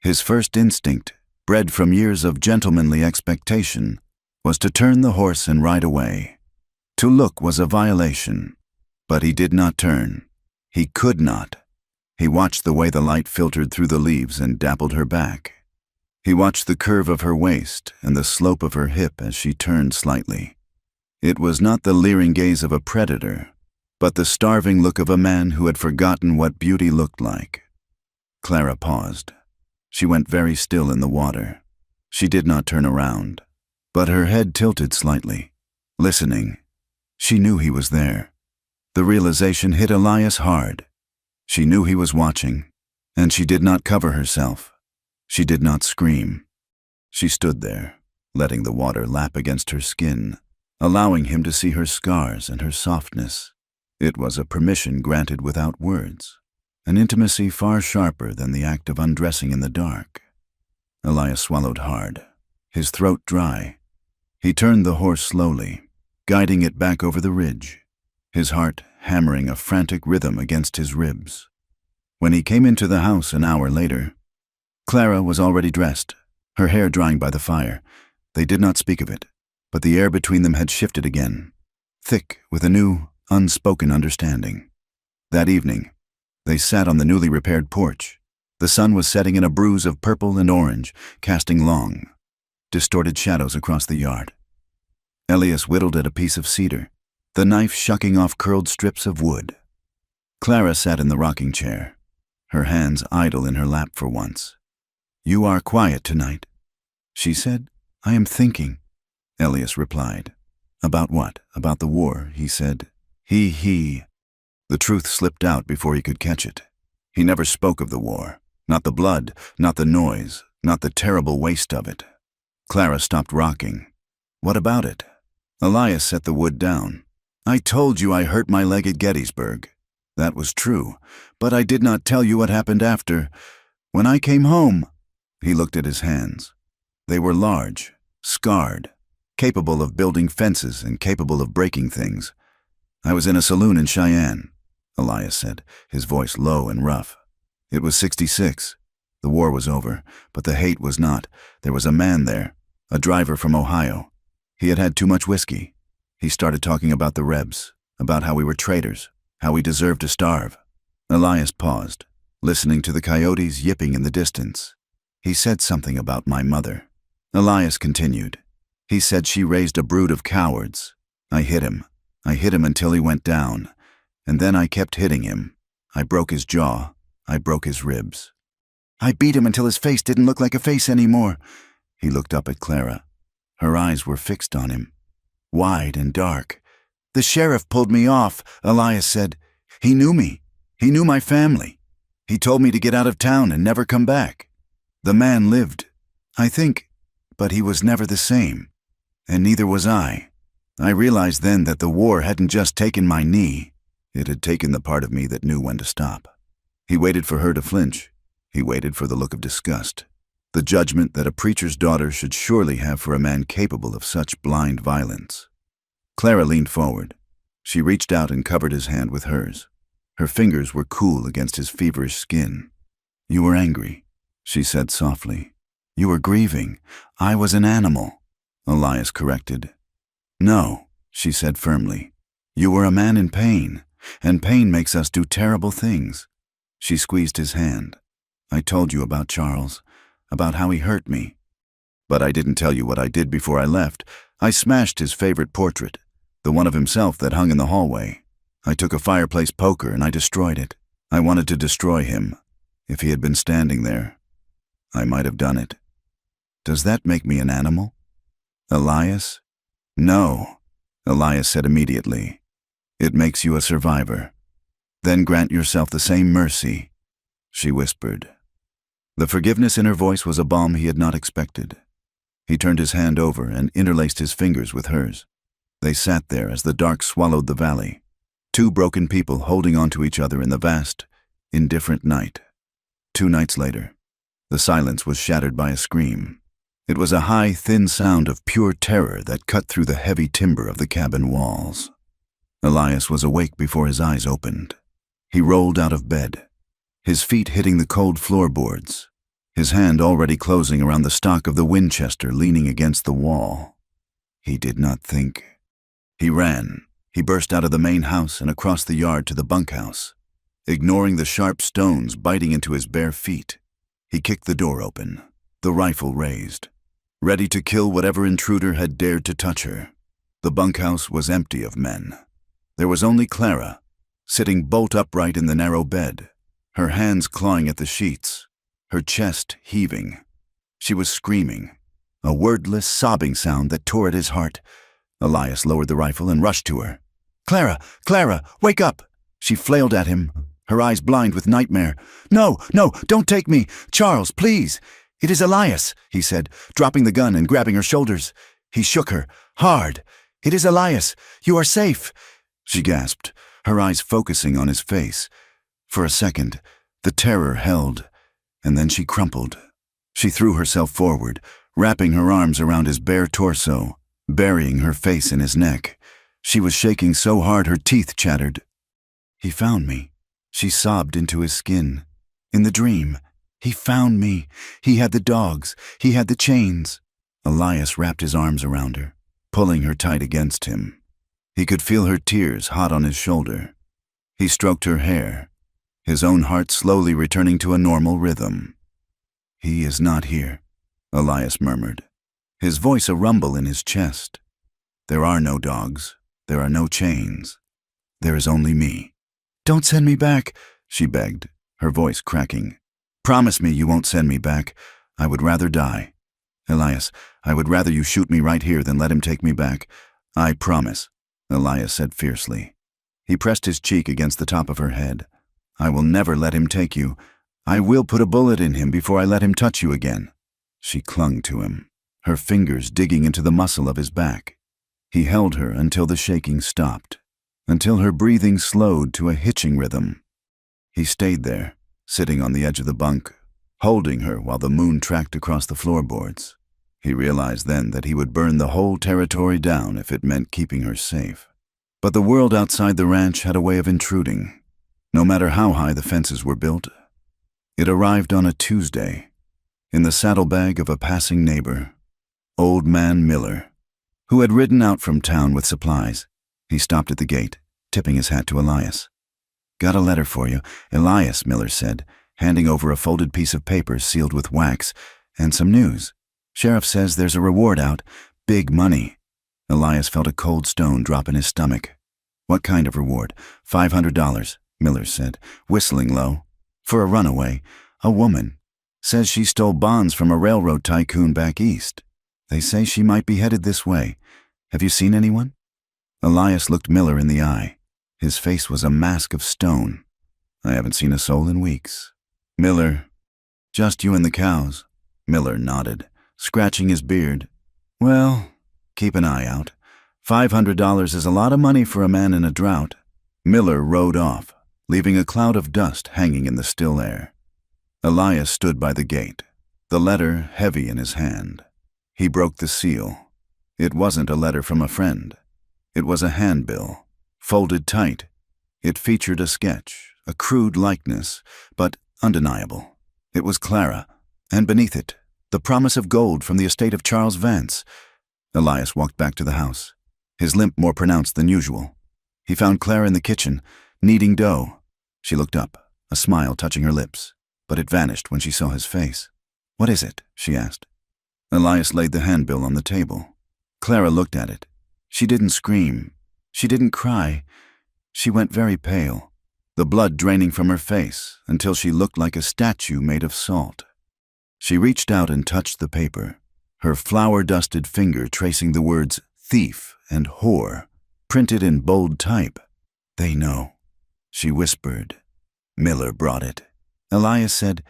His first instinct, bred from years of gentlemanly expectation, was to turn the horse and ride away. To look was a violation, but he did not turn. He could not. He watched the way the light filtered through the leaves and dappled her back. He watched the curve of her waist and the slope of her hip as she turned slightly. It was not the leering gaze of a predator, but the starving look of a man who had forgotten what beauty looked like. Clara paused. She went very still in the water. She did not turn around, but her head tilted slightly, listening. She knew he was there. The realization hit Elias hard. She knew he was watching, and she did not cover herself. She did not scream. She stood there, letting the water lap against her skin, allowing him to see her scars and her softness. It was a permission granted without words, an intimacy far sharper than the act of undressing in the dark. Elias swallowed hard, his throat dry. He turned the horse slowly, guiding it back over the ridge, his heart hammering a frantic rhythm against his ribs. When he came into the house an hour later, Clara was already dressed, her hair drying by the fire. They did not speak of it, but the air between them had shifted again, thick with a new, unspoken understanding. That evening, they sat on the newly repaired porch. The sun was setting in a bruise of purple and orange, casting long, distorted shadows across the yard. Elias whittled at a piece of cedar, the knife shucking off curled strips of wood. Clara sat in the rocking chair, her hands idle in her lap for once. "You are quiet tonight," she said. "I am thinking," Elias replied. "About what? About the war," he said. He. The truth slipped out before he could catch it. He never spoke of the war. Not the blood, not the noise, not the terrible waste of it. Clara stopped rocking. "What about it?" Elias set the wood down. "I told you I hurt my leg at Gettysburg. That was true, but I did not tell you what happened after. When I came home," he looked at his hands. They were large, scarred. capable of building fences and capable of breaking things. I was in a saloon in Cheyenne, Elias said, his voice low and rough. It was 66. The war was over, but the hate was not. There was a man there, a driver from Ohio. He had had too much whiskey. He started talking about the Rebs, about how we were traitors, how we deserved to starve. Elias paused, listening to the coyotes yipping in the distance. He said something about my mother. Elias continued. He said she raised a brood of cowards. I hit him. I hit him until he went down. And then I kept hitting him. I broke his jaw. I broke his ribs. I beat him until his face didn't look like a face anymore. He looked up at Clara. Her eyes were fixed on him, wide and dark. The sheriff pulled me off, Elias said. He knew me. He knew my family. He told me to get out of town and never come back. The man lived, I think, but he was never the same. And neither was I. I realized then that the war hadn't just taken my knee. It had taken the part of me that knew when to stop. He waited for her to flinch. He waited for the look of disgust. The judgment that a preacher's daughter should surely have for a man capable of such blind violence. Clara leaned forward. She reached out and covered his hand with hers. Her fingers were cool against his feverish skin. You were angry, she said softly. You were grieving. I was an animal, Elias corrected. No, she said firmly. You were a man in pain, and pain makes us do terrible things. She squeezed his hand. I told you about Charles, about how he hurt me. But I didn't tell you what I did before I left. I smashed his favorite portrait, the one of himself that hung in the hallway. I took a fireplace poker and I destroyed it. I wanted to destroy him. If he had been standing there, I might have done it. Does that make me an animal? Elias? No, Elias said immediately. It makes you a survivor. Then grant yourself the same mercy, she whispered. The forgiveness in her voice was a balm he had not expected. He turned his hand over and interlaced his fingers with hers. They sat there as the dark swallowed the valley, two broken people holding on to each other in the vast, indifferent night. 2 nights later, the silence was shattered by a scream. It was a high, thin sound of pure terror that cut through the heavy timber of the cabin walls. Elias was awake before his eyes opened. He rolled out of bed, his feet hitting the cold floorboards, his hand already closing around the stock of the Winchester leaning against the wall. He did not think. He ran. He burst out of the main house and across the yard to the bunkhouse, ignoring the sharp stones biting into his bare feet. He kicked the door open, the rifle raised, ready to kill whatever intruder had dared to touch her. The bunkhouse was empty of men. There was only Clara, sitting bolt upright in the narrow bed, her hands clawing at the sheets, her chest heaving. She was screaming, a wordless, sobbing sound that tore at his heart. Elias lowered the rifle and rushed to her. Clara! Clara! Wake up! She flailed at him, her eyes blind with nightmare. No, no, don't take me! Charles, please! It is Elias, he said, dropping the gun and grabbing her shoulders. He shook her, hard. It is Elias. You are safe, she gasped, her eyes focusing on his face. For a second, the terror held, and then she crumpled. She threw herself forward, wrapping her arms around his bare torso, burying her face in his neck. She was shaking so hard her teeth chattered. He found me, she sobbed into his skin. In the dream, he found me. He had the dogs. He had the chains. Elias wrapped his arms around her, pulling her tight against him. He could feel her tears hot on his shoulder. He stroked her hair, his own heart slowly returning to a normal rhythm. He is not here, Elias murmured, his voice a rumble in his chest. There are no dogs. There are no chains. There is only me. Don't send me back, she begged, her voice cracking. Promise me you won't send me back. I would rather die. Elias, I would rather you shoot me right here than let him take me back. I promise, Elias said fiercely. He pressed his cheek against the top of her head. I will never let him take you. I will put a bullet in him before I let him touch you again. She clung to him, her fingers digging into the muscle of his back. He held her until the shaking stopped, until her breathing slowed to a hitching rhythm. He stayed there, sitting on the edge of the bunk, holding her while the moon tracked across the floorboards. He realized then that he would burn the whole territory down if it meant keeping her safe. But the world outside the ranch had a way of intruding, no matter how high the fences were built. It arrived on a Tuesday, in the saddlebag of a passing neighbor, Old Man Miller, who had ridden out from town with supplies. He stopped at the gate, tipping his hat to Elias. "Got a letter for you, Elias," Miller said, handing over a folded piece of paper sealed with wax, "and some news. Sheriff says there's a reward out, big money." Elias felt a cold stone drop in his stomach. "What kind of reward?" $500, Miller said, whistling low. "For a runaway, a woman. Says she stole bonds from a railroad tycoon back east. They say she might be headed this way. Have you seen anyone?" Elias looked Miller in the eye. His face was a mask of stone. "I haven't seen a soul in weeks." "Miller, just you and the cows." Miller nodded, scratching his beard. "Well, keep an eye out. $500 is a lot of money for a man in a drought." Miller rode off, leaving a cloud of dust hanging in the still air. Elias stood by the gate, the letter heavy in his hand. He broke the seal. It wasn't a letter from a friend. It was a handbill, folded tight. It featured a sketch, a crude likeness, but undeniable. It was Clara, and beneath it, the promise of gold from the estate of Charles Vance. Elias walked back to the house, his limp more pronounced than usual. He found Clara in the kitchen, kneading dough. She looked up, a smile touching her lips, but it vanished when she saw his face. "What is it?" she asked. Elias laid the handbill on the table. Clara looked at it. She didn't scream. She didn't cry. She went very pale, the blood draining from her face until she looked like a statue made of salt. She reached out and touched the paper, her flour-dusted finger tracing the words thief and whore, printed in bold type. "They know," she whispered. Miller brought it. Elias said,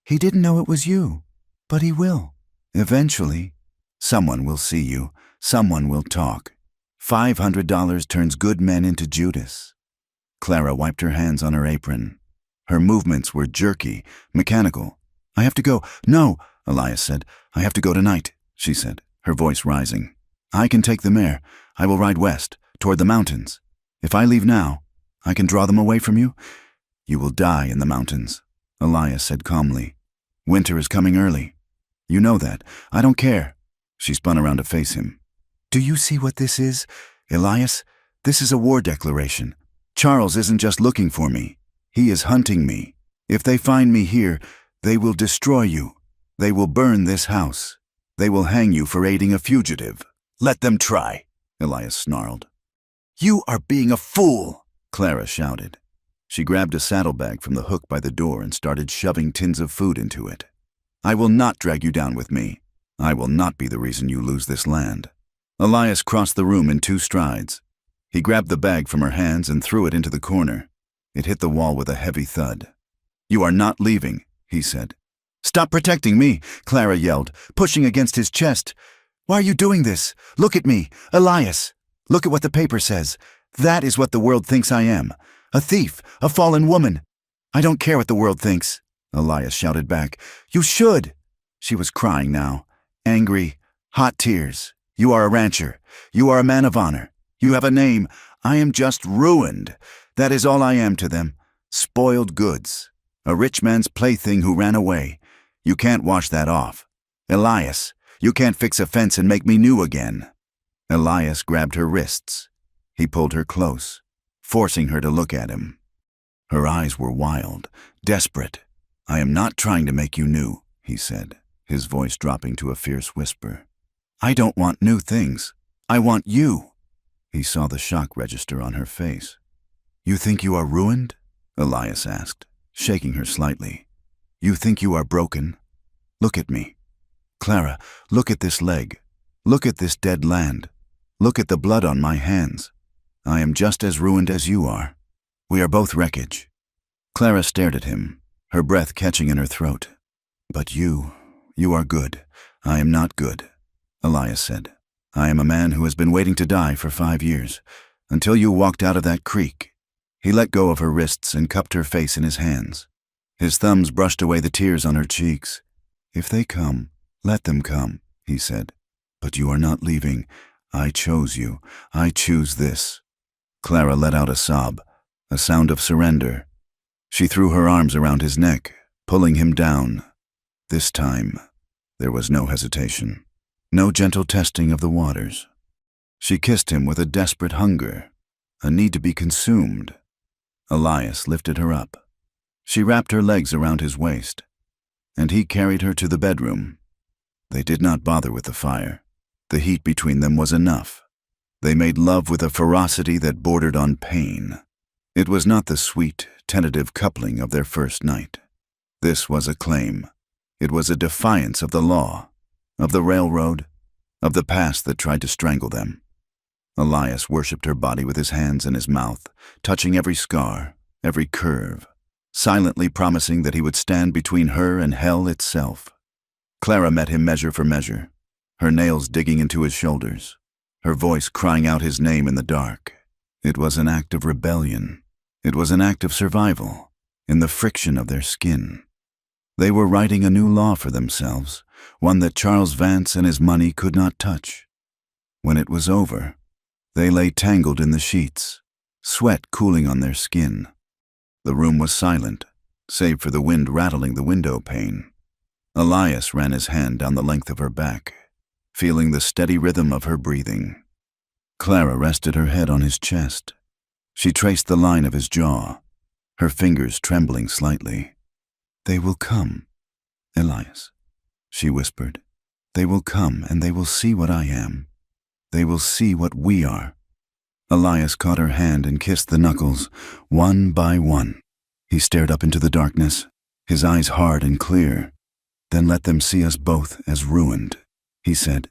"He didn't know it was you, but he will. Eventually, someone will see you. Someone will talk. $500 turns good men into Judas." Clara wiped her hands on her apron. Her movements were jerky, mechanical. "I have to go." "No," Elias said. "I have to go tonight," she said, her voice rising. "I can take the mare. I will ride west, toward the mountains. If I leave now, I can draw them away from you. You will die in the mountains," Elias said calmly. "Winter is coming early. You know that. I don't care." She spun around to face him. "Do you see what this is, Elias? This is a war declaration. Charles isn't just looking for me. He is hunting me. If they find me here, they will destroy you. They will burn this house. They will hang you for aiding a fugitive." "Let them try," Elias snarled. "You are being a fool," Clara shouted. She grabbed a saddlebag from the hook by the door and started shoving tins of food into it. "I will not drag you down with me. I will not be the reason you lose this land." Elias crossed the room in 2 strides. He grabbed the bag from her hands and threw it into the corner. It hit the wall with a heavy thud. "You are not leaving," he said. "Stop protecting me," Clara yelled, pushing against his chest. "Why are you doing this? Look at me, Elias. Look at what the paper says. That is what the world thinks I am. A thief, a fallen woman. I don't care what the world thinks," Elias shouted back. "You should." She was crying now, angry, hot tears. "You are a rancher. You are a man of honor. You have a name. I am just ruined. That is all I am to them. Spoiled goods. A rich man's plaything who ran away. You can't wash that off. Elias, you can't fix a fence and make me new again." Elias grabbed her wrists. He pulled her close, forcing her to look at him. Her eyes were wild, desperate. "I am not trying to make you new," he said, his voice dropping to a fierce whisper. "I don't want new things. I want you." He saw the shock register on her face. "You think you are ruined?" Elias asked, shaking her slightly. "You think you are broken? Look at me. Clara, look at this leg. Look at this dead land. Look at the blood on my hands. I am just as ruined as you are. We are both wreckage." Clara stared at him, her breath catching in her throat. "But you are good. I am not good," Elias said. "I am a man who has been waiting to die for 5 years, until you walked out of that creek." He let go of her wrists and cupped her face in his hands. His thumbs brushed away the tears on her cheeks. "If they come, let them come," he said. "But you are not leaving. I chose you. I choose this." Clara let out a sob, a sound of surrender. She threw her arms around his neck, pulling him down. This time, there was no hesitation, no gentle testing of the waters. She kissed him with a desperate hunger, a need to be consumed. Elias lifted her up. She wrapped her legs around his waist, and he carried her to the bedroom. They did not bother with the fire. The heat between them was enough. They made love with a ferocity that bordered on pain. It was not the sweet, tentative coupling of their first night. This was a claim. It was a defiance of the law, of the railroad, of the past that tried to strangle them. Elias worshipped her body with his hands and his mouth, touching every scar, every curve, silently promising that he would stand between her and hell itself. Clara met him measure for measure, her nails digging into his shoulders, her voice crying out his name in the dark. It was an act of rebellion. It was an act of survival, in the friction of their skin. They were writing a new law for themselves, one that Charles Vance and his money could not touch. When it was over, they lay tangled in the sheets, sweat cooling on their skin. The room was silent, save for the wind rattling the window pane. Elias ran his hand down the length of her back, feeling the steady rhythm of her breathing. Clara rested her head on his chest. She traced the line of his jaw, her fingers trembling slightly. "They will come, Elias," she whispered. "They will come, and they will see what I am. They will see what we are." Elias caught her hand and kissed the knuckles, one by one. He stared up into the darkness, his eyes hard and clear. "Then let them see us both as ruined," he said.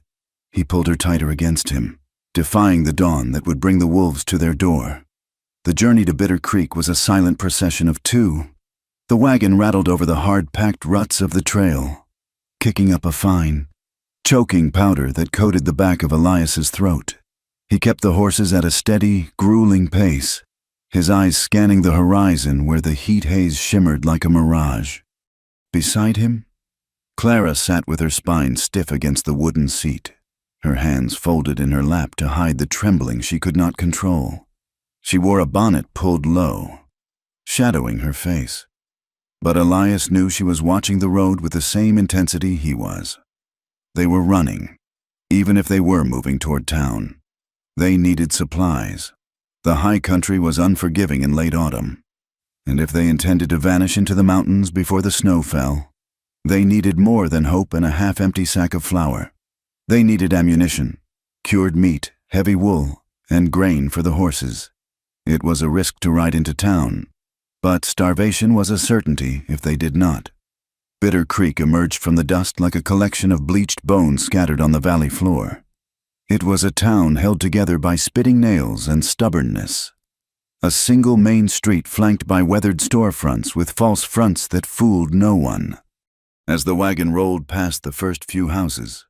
He pulled her tighter against him, defying the dawn that would bring the wolves to their door. The journey to Bitter Creek was a silent procession of two. The wagon rattled over the hard-packed ruts of the trail, kicking up a fine, choking powder that coated the back of Elias's throat. He kept the horses at a steady, grueling pace, his eyes scanning the horizon where the heat haze shimmered like a mirage. Beside him, Clara sat with her spine stiff against the wooden seat, her hands folded in her lap to hide the trembling she could not control. She wore a bonnet pulled low, shadowing her face. But Elias knew she was watching the road with the same intensity he was. They were running, even if they were moving toward town. They needed supplies. The high country was unforgiving in late autumn, and if they intended to vanish into the mountains before the snow fell, they needed more than hope and a half-empty sack of flour. They needed ammunition, cured meat, heavy wool, and grain for the horses. It was a risk to ride into town, but starvation was a certainty if they did not. Bitter Creek emerged from the dust like a collection of bleached bones scattered on the valley floor. It was a town held together by spitting nails and stubbornness. A single main street flanked by weathered storefronts with false fronts that fooled no one. As the wagon rolled past the first few houses,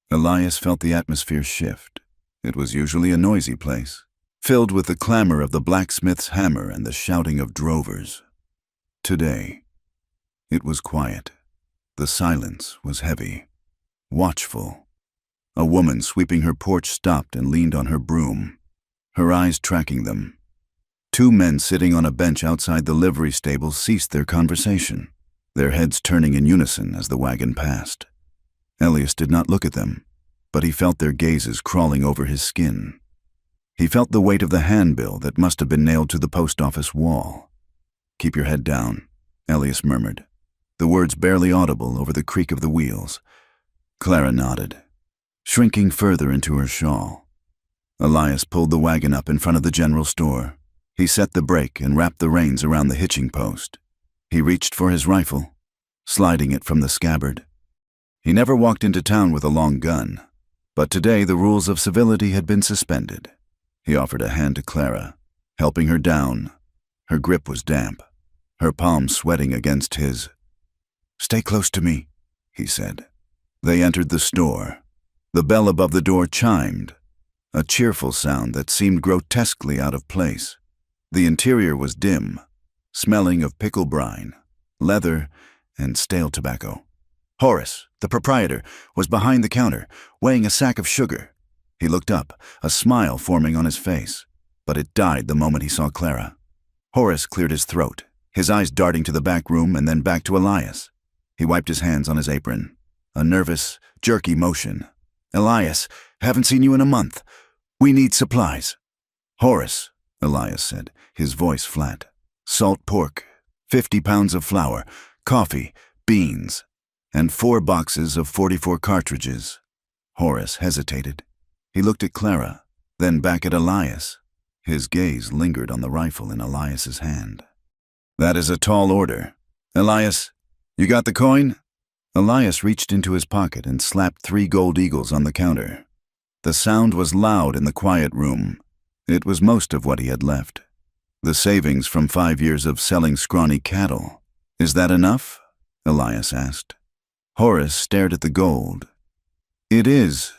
Elias felt the atmosphere shift. It was usually a noisy place, filled with the clamor of the blacksmith's hammer and the shouting of drovers. Today, it was quiet. The silence was heavy, watchful. A woman sweeping her porch stopped and leaned on her broom, her eyes tracking them. Two men sitting on a bench outside the livery stable ceased their conversation, their heads turning in unison as the wagon passed. Elias did not look at them, but he felt their gazes crawling over his skin. He felt the weight of the handbill that must have been nailed to the post office wall. "Keep your head down," Elias murmured, the words barely audible over the creak of the wheels. Clara nodded, shrinking further into her shawl. Elias pulled the wagon up in front of the general store. He set the brake and wrapped the reins around the hitching post. He reached for his rifle, sliding it from the scabbard. He never walked into town with a long gun, but today the rules of civility had been suspended. He offered a hand to Clara, helping her down. Her grip was damp, her palms sweating against his. "Stay close to me," he said. They entered the store. The bell above the door chimed, a cheerful sound that seemed grotesquely out of place. The interior was dim, smelling of pickle brine, leather, and stale tobacco. Horace, the proprietor, was behind the counter, weighing a sack of sugar. He looked up, a smile forming on his face, but it died the moment he saw Clara. Horace cleared his throat, his eyes darting to the back room and then back to Elias. He wiped his hands on his apron. A nervous, jerky motion. "Elias, haven't seen you in a month. We need supplies." "Horace," Elias said, his voice flat. "Salt pork, 50 pounds of flour, coffee, beans, and 4 boxes of 44 cartridges." Horace hesitated. He looked at Clara, then back at Elias. His gaze lingered on the rifle in Elias's hand. "That is a tall order. Elias, you got the coin?" Elias reached into his pocket and slapped 3 gold eagles on the counter. The sound was loud in the quiet room. It was most of what he had left. The savings from 5 years of selling scrawny cattle. "Is that enough?" Elias asked. Horace stared at the gold. "It is."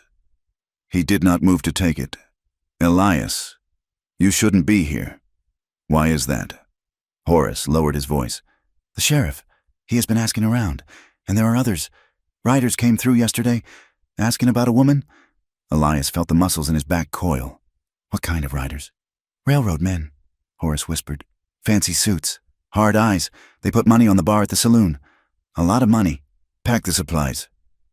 He did not move to take it. "Elias, you shouldn't be here." "Why is that?" Horace lowered his voice. "The sheriff, he has been asking around, and there are others. Riders came through yesterday, asking about a woman." Elias felt the muscles in his back coil. "What kind of riders?" "Railroad men," Horace whispered. "Fancy suits, hard eyes. They put money on the bar at the saloon. A lot of money." "Pack the supplies."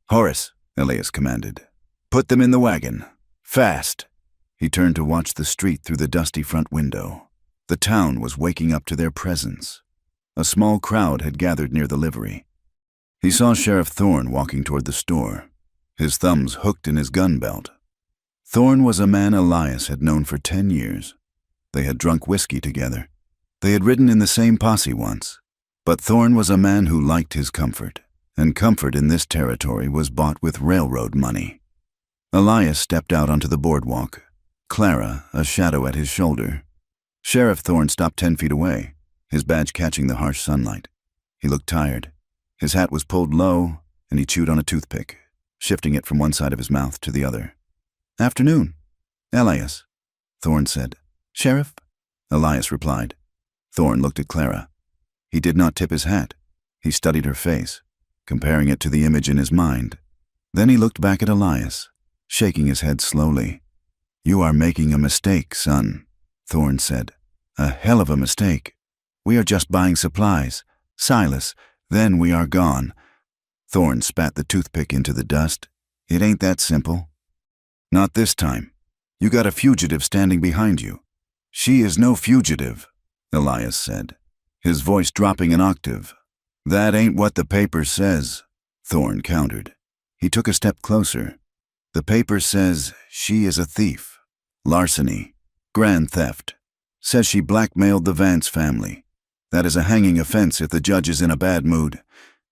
"Horace," Elias commanded. "Put them in the wagon. Fast." He turned to watch the street through the dusty front window. The town was waking up to their presence. A small crowd had gathered near the livery. He saw Sheriff Thorne walking toward the store, his thumbs hooked in his gun belt. Thorne was a man Elias had known for 10 years. They had drunk whiskey together. They had ridden in the same posse once. But Thorne was a man who liked his comfort, and comfort in this territory was bought with railroad money. Elias stepped out onto the boardwalk, Clara a shadow at his shoulder. Sheriff Thorne stopped 10 feet away, his badge catching the harsh sunlight. He looked tired. His hat was pulled low, and he chewed on a toothpick, shifting it from one side of his mouth to the other. "Afternoon, Elias," Thorne said. "Sheriff?" Elias replied. Thorne looked at Clara. He did not tip his hat. He studied her face, comparing it to the image in his mind. Then he looked back at Elias, shaking his head slowly. "You are making a mistake, son," Thorne said. "A hell of a mistake. We are just buying supplies. Silas, then we are gone." Thorne spat the toothpick into the dust. "It ain't that simple." "Not this time. You got a fugitive standing behind you." "She is no fugitive," Elias said, his voice dropping an octave. "That ain't what the paper says," Thorne countered. He took a step closer. "The paper says she is a thief. Larceny. Grand theft. Says she blackmailed the Vance family. That is a hanging offense if the judge is in a bad mood.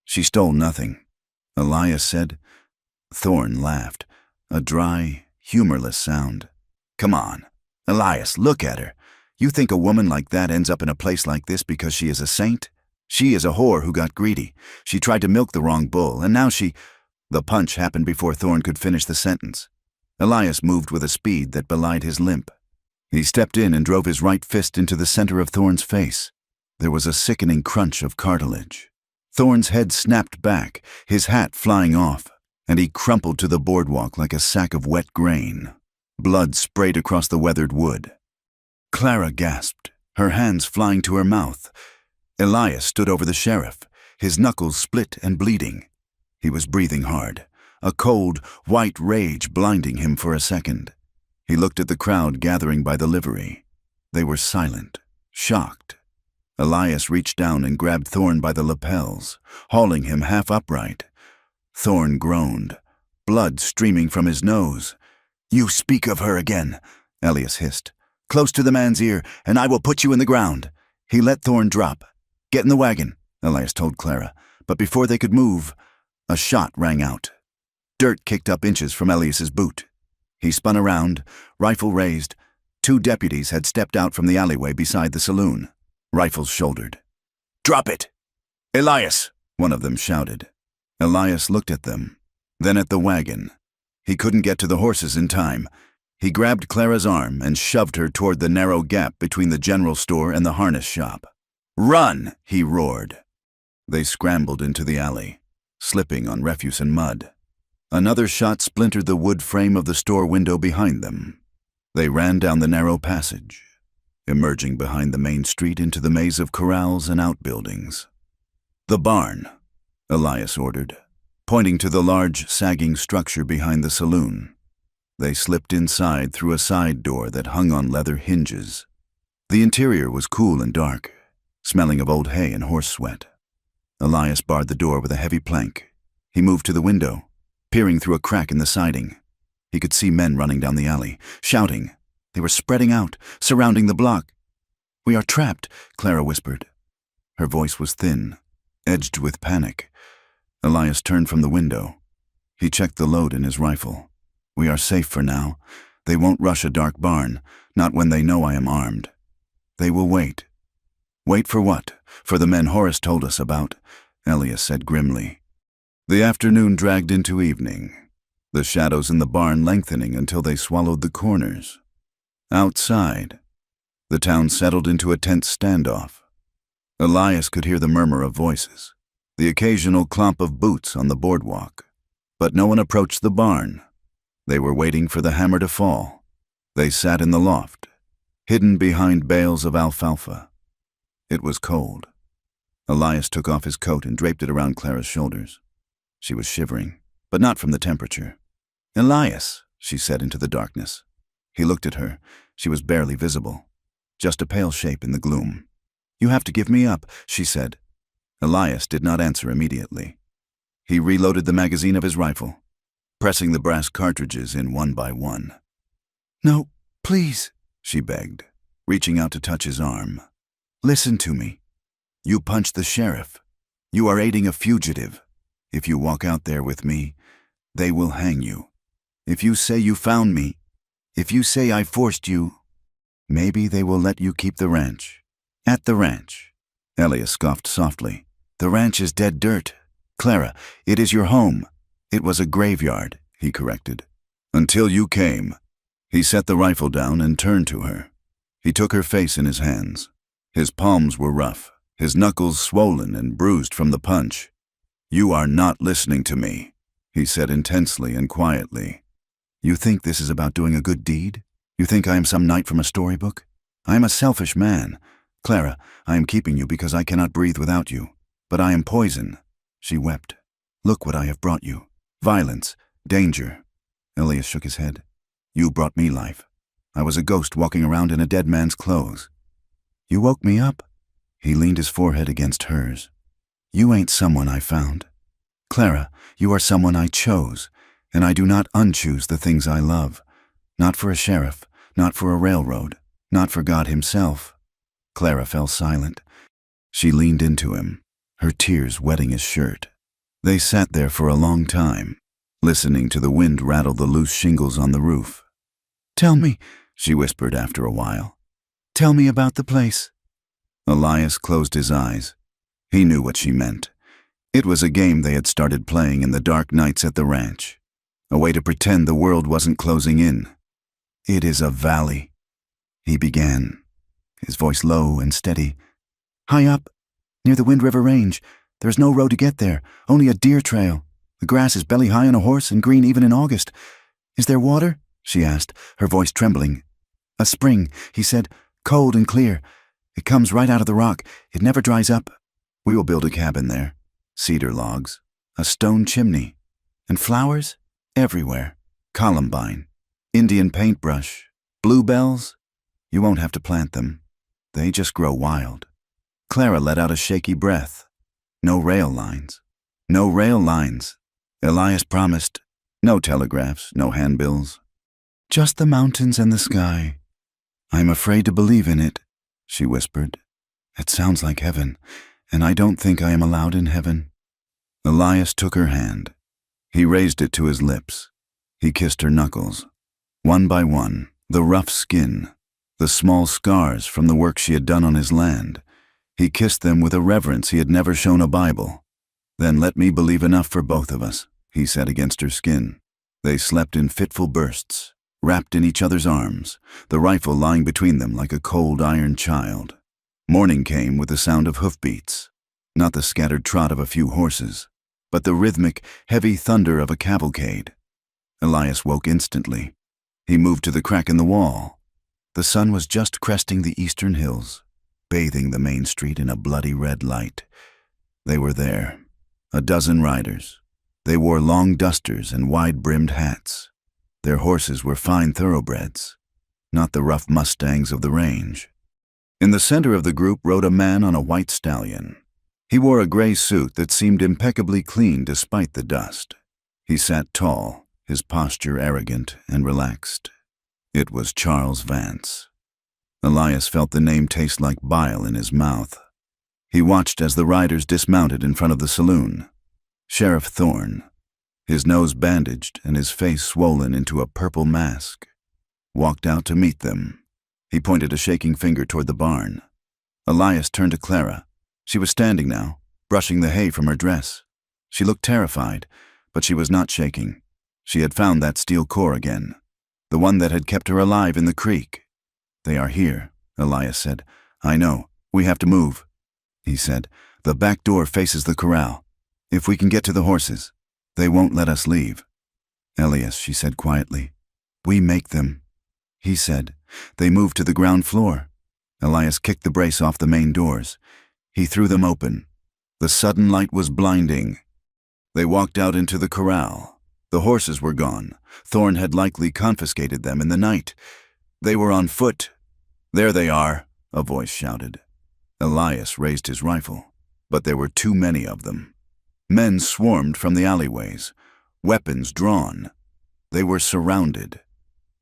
She stole nothing," Elias said. Thorne laughed, a dry, humorless sound. "Come on, Elias, look at her. You think a woman like that ends up in a place like this because she is a saint? She is a whore who got greedy. She tried to milk the wrong bull, and now she—" The punch happened before Thorne could finish the sentence. Elias moved with a speed that belied his limp. He stepped in and drove his right fist into the center of Thorne's face. There was a sickening crunch of cartilage. Thorne's head snapped back, his hat flying off, and he crumpled to the boardwalk like a sack of wet grain. Blood sprayed across the weathered wood. Clara gasped, her hands flying to her mouth. Elias stood over the sheriff, his knuckles split and bleeding. He was breathing hard, a cold, white rage blinding him for a second. He looked at the crowd gathering by the livery. They were silent, shocked. Elias reached down and grabbed Thorne by the lapels, hauling him half upright. Thorne groaned, blood streaming from his nose. "You speak of her again," Elias hissed. "Close to the man's ear, and I will put you in the ground." He let Thorne drop. "Get in the wagon," Elias told Clara, but before they could move, a shot rang out. Dirt kicked up inches from Elias's boot. He spun around, rifle raised. 2 deputies had stepped out from the alleyway beside the saloon, rifles shouldered. "Drop it! Elias!" one of them shouted. Elias looked at them, then at the wagon. He couldn't get to the horses in time. He grabbed Clara's arm and shoved her toward the narrow gap between the general store and the harness shop. "Run!" he roared. They scrambled into the alley. slipping on refuse and mud. Another shot splintered the wood frame of the store window behind them. They ran down the narrow passage, emerging behind the main street into the maze of corrals and outbuildings. "The barn," Elias ordered, pointing to the large, sagging structure behind the saloon. They slipped inside through a side door that hung on leather hinges. The interior was cool and dark, smelling of old hay and horse sweat. Elias barred the door with a heavy plank. He moved to the window, peering through a crack in the siding. He could see men running down the alley, shouting. They were spreading out, surrounding the block. "We are trapped," Clara whispered. Her voice was thin, edged with panic. Elias turned from the window. He checked the load in his rifle. "We are safe for now. They won't rush a dark barn, not when they know I am armed. They will wait." "Wait for what? For the men Horace told us about," Elias said grimly. The afternoon dragged into evening, the shadows in the barn lengthening until they swallowed the corners. Outside, the town settled into a tense standoff. Elias could hear the murmur of voices, the occasional clomp of boots on the boardwalk, but no one approached the barn. They were waiting for the hammer to fall. They sat in the loft, hidden behind bales of alfalfa. It was cold. Elias took off his coat and draped it around Clara's shoulders. She was shivering, but not from the temperature. "Elias," she said into the darkness. He looked at her. She was barely visible, just a pale shape in the gloom. "You have to give me up," she said. Elias did not answer immediately. He reloaded the magazine of his rifle, pressing the brass cartridges in one by one. "No, please," she begged, reaching out to touch his arm. "Listen to me. You punched the sheriff. You are aiding a fugitive. If you walk out there with me, they will hang you. If you say you found me, if you say I forced you, maybe they will let you keep the ranch." "At the ranch," Elias scoffed softly. "The ranch is dead dirt. Clara, it is your home." "It was a graveyard," he corrected. "Until you came." He set the rifle down and turned to her. He took her face in his hands. His palms were rough, his knuckles swollen and bruised from the punch. "You are not listening to me," he said intensely and quietly. "You think this is about doing a good deed? You think I am some knight from a storybook? I am a selfish man. Clara, I am keeping you because I cannot breathe without you. But I am poison." She wept. "Look what I have brought you. Violence, danger." Elias shook his head. "You brought me life. I was a ghost walking around in a dead man's clothes. You woke me up." He leaned his forehead against hers. "You ain't someone I found. Clara, you are someone I chose, and I do not unchoose the things I love. Not for a sheriff, not for a railroad, not for God himself." Clara fell silent. She leaned into him, her tears wetting his shirt. They sat there for a long time, listening to the wind rattle the loose shingles on the roof. "Tell me," she whispered after a while. "Tell me about the place." Elias closed his eyes. He knew what she meant. It was a game they had started playing in the dark nights at the ranch, a way to pretend the world wasn't closing in. "It is a valley," he began, his voice low and steady. "High up, near the Wind River Range. There's no road to get there, only a deer trail. The grass is belly high on a horse and green even in August. Is there water?" she asked, her voice trembling. "A spring," he said, "cold and clear. It comes right out of the rock. It never dries up. We will build a cabin there. Cedar logs, a stone chimney, and flowers everywhere. Columbine, Indian paintbrush, bluebells. You won't have to plant them. They just grow wild." Clara let out a shaky breath. "No rail lines. No rail lines," Elias promised. "No telegraphs, no handbills. Just the mountains and the sky." "I'm afraid to believe in it," she whispered. "It sounds like heaven, and I don't think I am allowed in heaven." Elias took her hand. He raised it to his lips. He kissed her knuckles. One by one, the rough skin, the small scars from the work she had done on his land. He kissed them with a reverence he had never shown a Bible. "Then let me believe enough for both of us," he said against her skin. They slept in fitful bursts, wrapped in each other's arms, the rifle lying between them like a cold iron child. Morning came with the sound of hoofbeats, not the scattered trot of a few horses, but the rhythmic, heavy thunder of a cavalcade. Elias woke instantly. He moved to the crack in the wall. The sun was just cresting the eastern hills, bathing the main street in a bloody red light. They were there, a dozen riders. They wore long dusters and wide-brimmed hats. Their horses were fine thoroughbreds, not the rough mustangs of the range. In the center of the group rode a man on a white stallion. He wore a gray suit that seemed impeccably clean despite the dust. He sat tall, his posture arrogant and relaxed. It was Charles Vance. Elias felt the name taste like bile in his mouth. He watched as the riders dismounted in front of the saloon. Sheriff Thorne, his nose bandaged and his face swollen into a purple mask, walked out to meet them. He pointed a shaking finger toward the barn. Elias turned to Clara. She was standing now, brushing the hay from her dress. She looked terrified, but she was not shaking. She had found that steel core again, the one that had kept her alive in the creek. "They are here," Elias said. "I know. We have to move." He said, "The back door faces the corral. If we can get to the horses, they won't let us leave." "Elias," she said quietly, "we make them." He said, "They moved to the ground floor." Elias kicked the brace off the main doors. He threw them open. The sudden light was blinding. They walked out into the corral. The horses were gone. Thorne had likely confiscated them in the night. They were on foot. "There they are," a voice shouted. Elias raised his rifle, but there were too many of them. Men swarmed from the alleyways, weapons drawn. They were surrounded.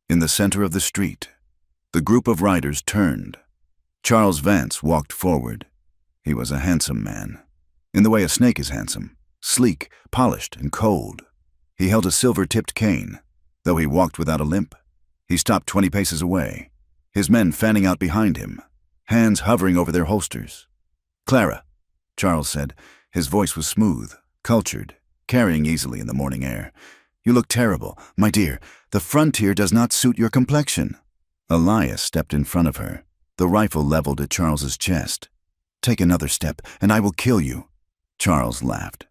In the center of the street, the group of riders turned. Charles Vance walked forward. He was a handsome man, in the way a snake is handsome, sleek, polished, and cold. He held a silver-tipped cane, though he walked without a limp. He stopped 20 paces away, his men fanning out behind him, hands hovering over their holsters. "Clara," Charles said. His voice was smooth, cultured, carrying easily in the morning air. "You look terrible, my dear. The frontier does not suit your complexion." Elias stepped in front of her, the rifle leveled at Charles's chest. "Take another step, and I will kill you." Charles laughed.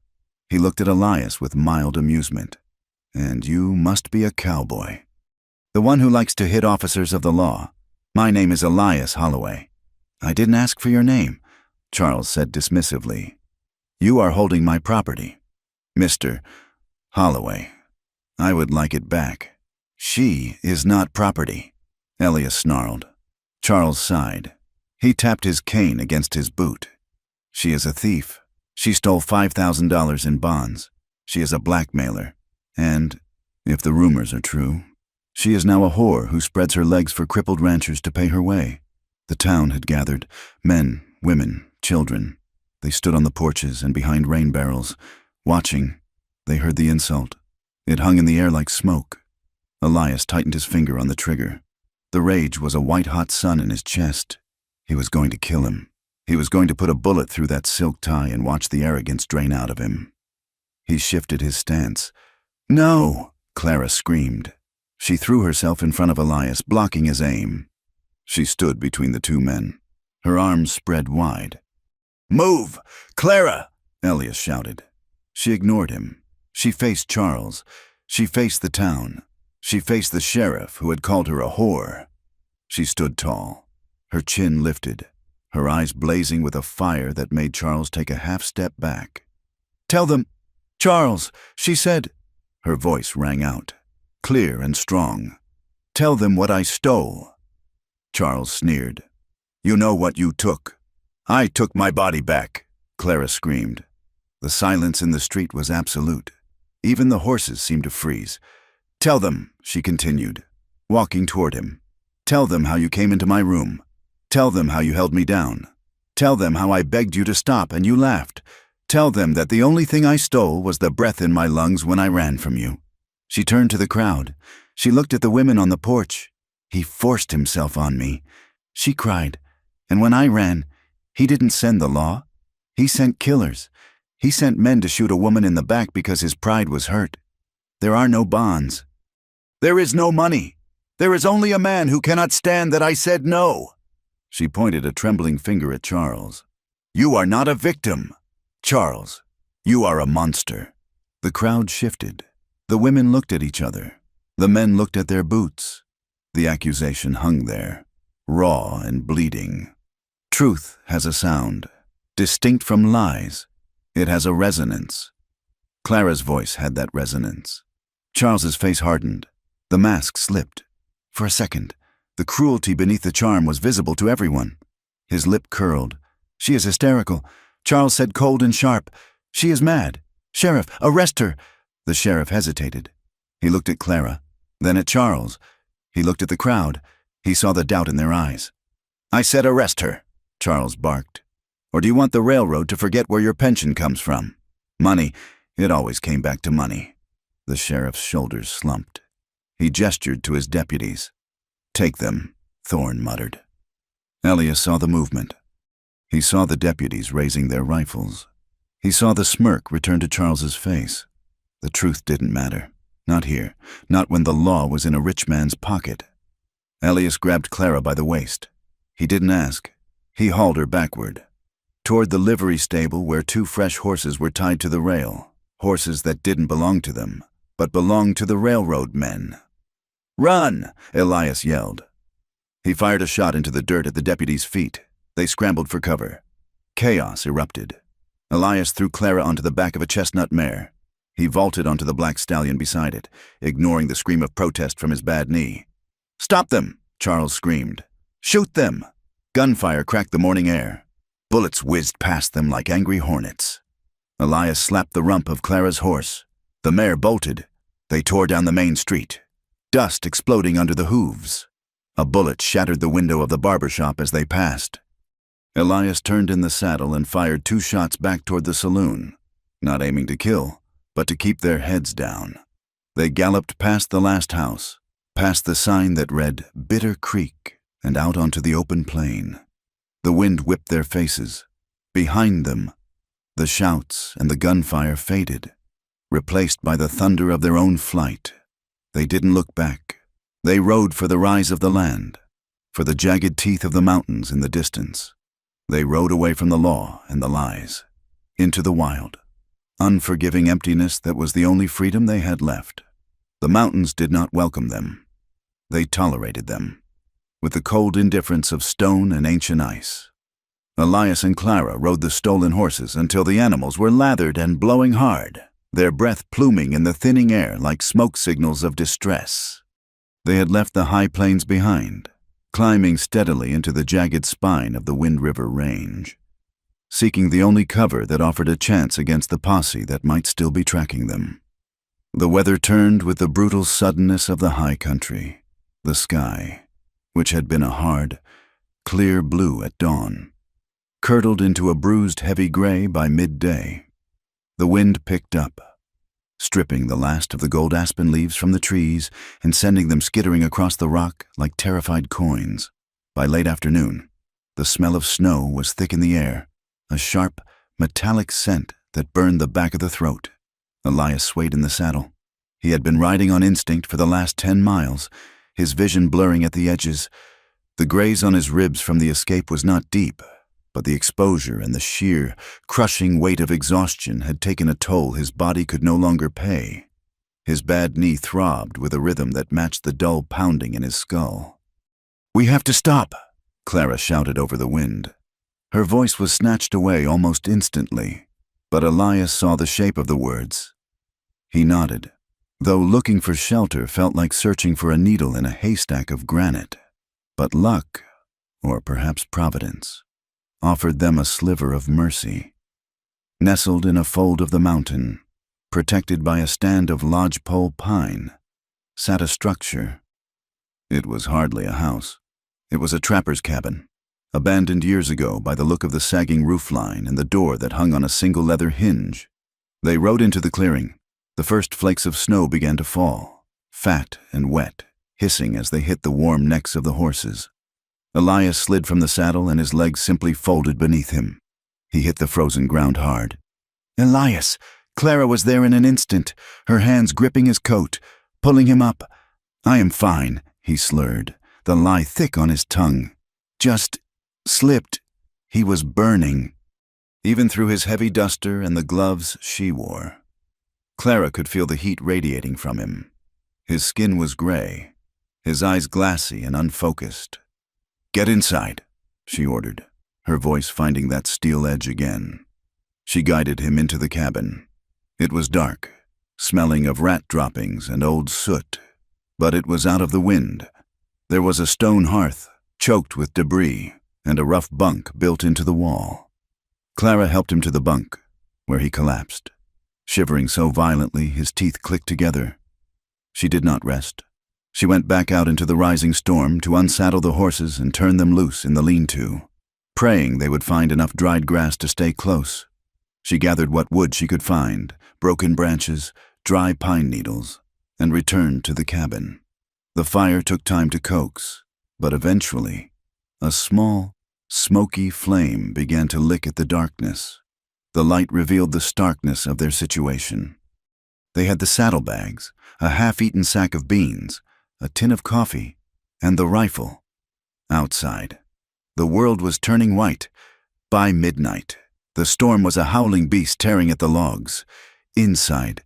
He looked at Elias with mild amusement. "And you must be a cowboy." "The one who likes to hit officers of the law. My name is Elias Holloway." "I didn't ask for your name," Charles said dismissively. "You are holding my property." "Mr. Holloway, I would like it back." "She is not property," Elias snarled. Charles sighed. He tapped his cane against his boot. "She is a thief. She stole $5,000 in bonds. She is a blackmailer. And, if the rumors are true, she is now a whore who spreads her legs for crippled ranchers to pay her way." The town had gathered, men, women, children. They stood on the porches and behind rain barrels, watching. They heard the insult. It hung in the air like smoke. Elias tightened his finger on the trigger. The rage was a white-hot sun in his chest. He was going to kill him. He was going to put a bullet through that silk tie and watch the arrogance drain out of him. He shifted his stance. "No!" Clara screamed. She threw herself in front of Elias, blocking his aim. She stood between the two men, her arms spread wide. "Move! Clara!" Elias shouted. She ignored him. She faced Charles. She faced the town. She faced the sheriff who had called her a whore. She stood tall, her chin lifted, her eyes blazing with a fire that made Charles take a half-step back. "Tell them, Charles," she said. Her voice rang out, clear and strong. "Tell them what I stole." Charles sneered. "You know what you took." "I took my body back," Clara screamed. The silence in the street was absolute. Even the horses seemed to freeze. "Tell them," she continued, walking toward him. "Tell them how you came into my room. Tell them how you held me down. Tell them how I begged you to stop and you laughed. Tell them that the only thing I stole was the breath in my lungs when I ran from you." She turned to the crowd. She looked at the women on the porch. "He forced himself on me," she cried. "And when I ran, he didn't send the law. He sent killers. He sent men to shoot a woman in the back because his pride was hurt. There are no bonds. There is no money. There is only a man who cannot stand that I said no." She pointed a trembling finger at Charles. "You are not a victim. Charles, You are a monster." The crowd shifted. The women looked at each other. The men looked at their boots. The accusation hung there, raw and bleeding. Truth has a sound, distinct from lies. It has a resonance. Clara's voice had that resonance. Charles's face hardened. The mask slipped. For a second, the cruelty beneath the charm was visible to everyone. His lip curled. "She is hysterical," Charles said, cold and sharp. "She is mad. Sheriff, arrest her." The sheriff hesitated. He looked at Clara, then at Charles. He looked at the crowd. He saw the doubt in their eyes. "I said arrest her," Charles barked. "Or do you want the railroad to forget where your pension comes from? Money, it always came back to money." The sheriff's shoulders slumped. He gestured to his deputies. "Take them," Thorne muttered. Elias saw the movement. He saw the deputies raising their rifles. He saw the smirk return to Charles's face. The truth didn't matter. Not here. Not when the law was in a rich man's pocket. Elias grabbed Clara by the waist. He didn't ask. He hauled her backward, toward the livery stable where 2 fresh horses were tied to the rail, horses that didn't belong to them, but belonged to the railroad men. "Run!" Elias yelled. He fired a shot into the dirt at the deputies' feet. They scrambled for cover. Chaos erupted. Elias threw Clara onto the back of a chestnut mare. He vaulted onto the black stallion beside it, ignoring the scream of protest from his bad knee. "Stop them!" Charles screamed. "Shoot them!" Gunfire cracked the morning air. Bullets whizzed past them like angry hornets. Elias slapped the rump of Clara's horse. The mare bolted. They tore down the main street, dust exploding under the hooves. A bullet shattered the window of the barber shop as they passed. Elias turned in the saddle and fired 2 shots back toward the saloon, not aiming to kill, but to keep their heads down. They galloped past the last house, past the sign that read Bitter Creek, and out onto the open plain. The wind whipped their faces. Behind them, the shouts and the gunfire faded, replaced by the thunder of their own flight. They didn't look back. They rode for the rise of the land, for the jagged teeth of the mountains in the distance. They rode away from the law and the lies, into the wild, unforgiving emptiness that was the only freedom they had left. The mountains did not welcome them. They tolerated them, with the cold indifference of stone and ancient ice. Elias and Clara rode the stolen horses until the animals were lathered and blowing hard, their breath pluming in the thinning air like smoke signals of distress. They had left the high plains behind, climbing steadily into the jagged spine of the Wind River Range, seeking the only cover that offered a chance against the posse that might still be tracking them. The weather turned with the brutal suddenness of the high country. The sky, which had been a hard, clear blue at dawn, curdled into a bruised heavy gray by midday. The wind picked up, stripping the last of the gold aspen leaves from the trees and sending them skittering across the rock like terrified coins. By late afternoon, the smell of snow was thick in the air, a sharp, metallic scent that burned the back of the throat. Elias swayed in the saddle. He had been riding on instinct for the last 10 miles, his vision blurring at the edges. The graze on his ribs from the escape was not deep, but the exposure and the sheer, crushing weight of exhaustion had taken a toll his body could no longer pay. His bad knee throbbed with a rhythm that matched the dull pounding in his skull. "We have to stop," Clara shouted over the wind. Her voice was snatched away almost instantly, but Elias saw the shape of the words. He nodded, though looking for shelter felt like searching for a needle in a haystack of granite. But luck, or perhaps providence, offered them a sliver of mercy. Nestled in a fold of the mountain, protected by a stand of lodgepole pine, sat a structure. It was hardly a house. It was a trapper's cabin, abandoned years ago by the look of the sagging roofline and the door that hung on a single leather hinge. They rode into the clearing. The first flakes of snow began to fall, fat and wet, hissing as they hit the warm necks of the horses. Elias slid from the saddle and his legs simply folded beneath him. He hit the frozen ground hard. "Elias!" Clara was there in an instant, her hands gripping his coat, pulling him up. "I am fine," he slurred, the lie thick on his tongue. "Just slipped." He was burning. even through his heavy duster and the gloves she wore. Clara could feel the heat radiating from him. His skin was gray, his eyes glassy and unfocused. "Get inside," she ordered, her voice finding that steel edge again. She guided him into the cabin. It was dark, smelling of rat droppings and old soot, but it was out of the wind. There was a stone hearth, choked with debris, and a rough bunk built into the wall. Clara helped him to the bunk, where he collapsed, shivering so violently his teeth clicked together. She did not rest. She went back out into the rising storm to unsaddle the horses and turn them loose in the lean-to, praying they would find enough dried grass to stay close. She gathered what wood she could find, broken branches, dry pine needles, and returned to the cabin. The fire took time to coax, but eventually, a small, smoky flame began to lick at the darkness. The light revealed the starkness of their situation. They had the saddlebags, a half-eaten sack of beans, a tin of coffee, and the rifle. Outside, the world was turning white. By midnight, the storm was a howling beast tearing at the logs. Inside,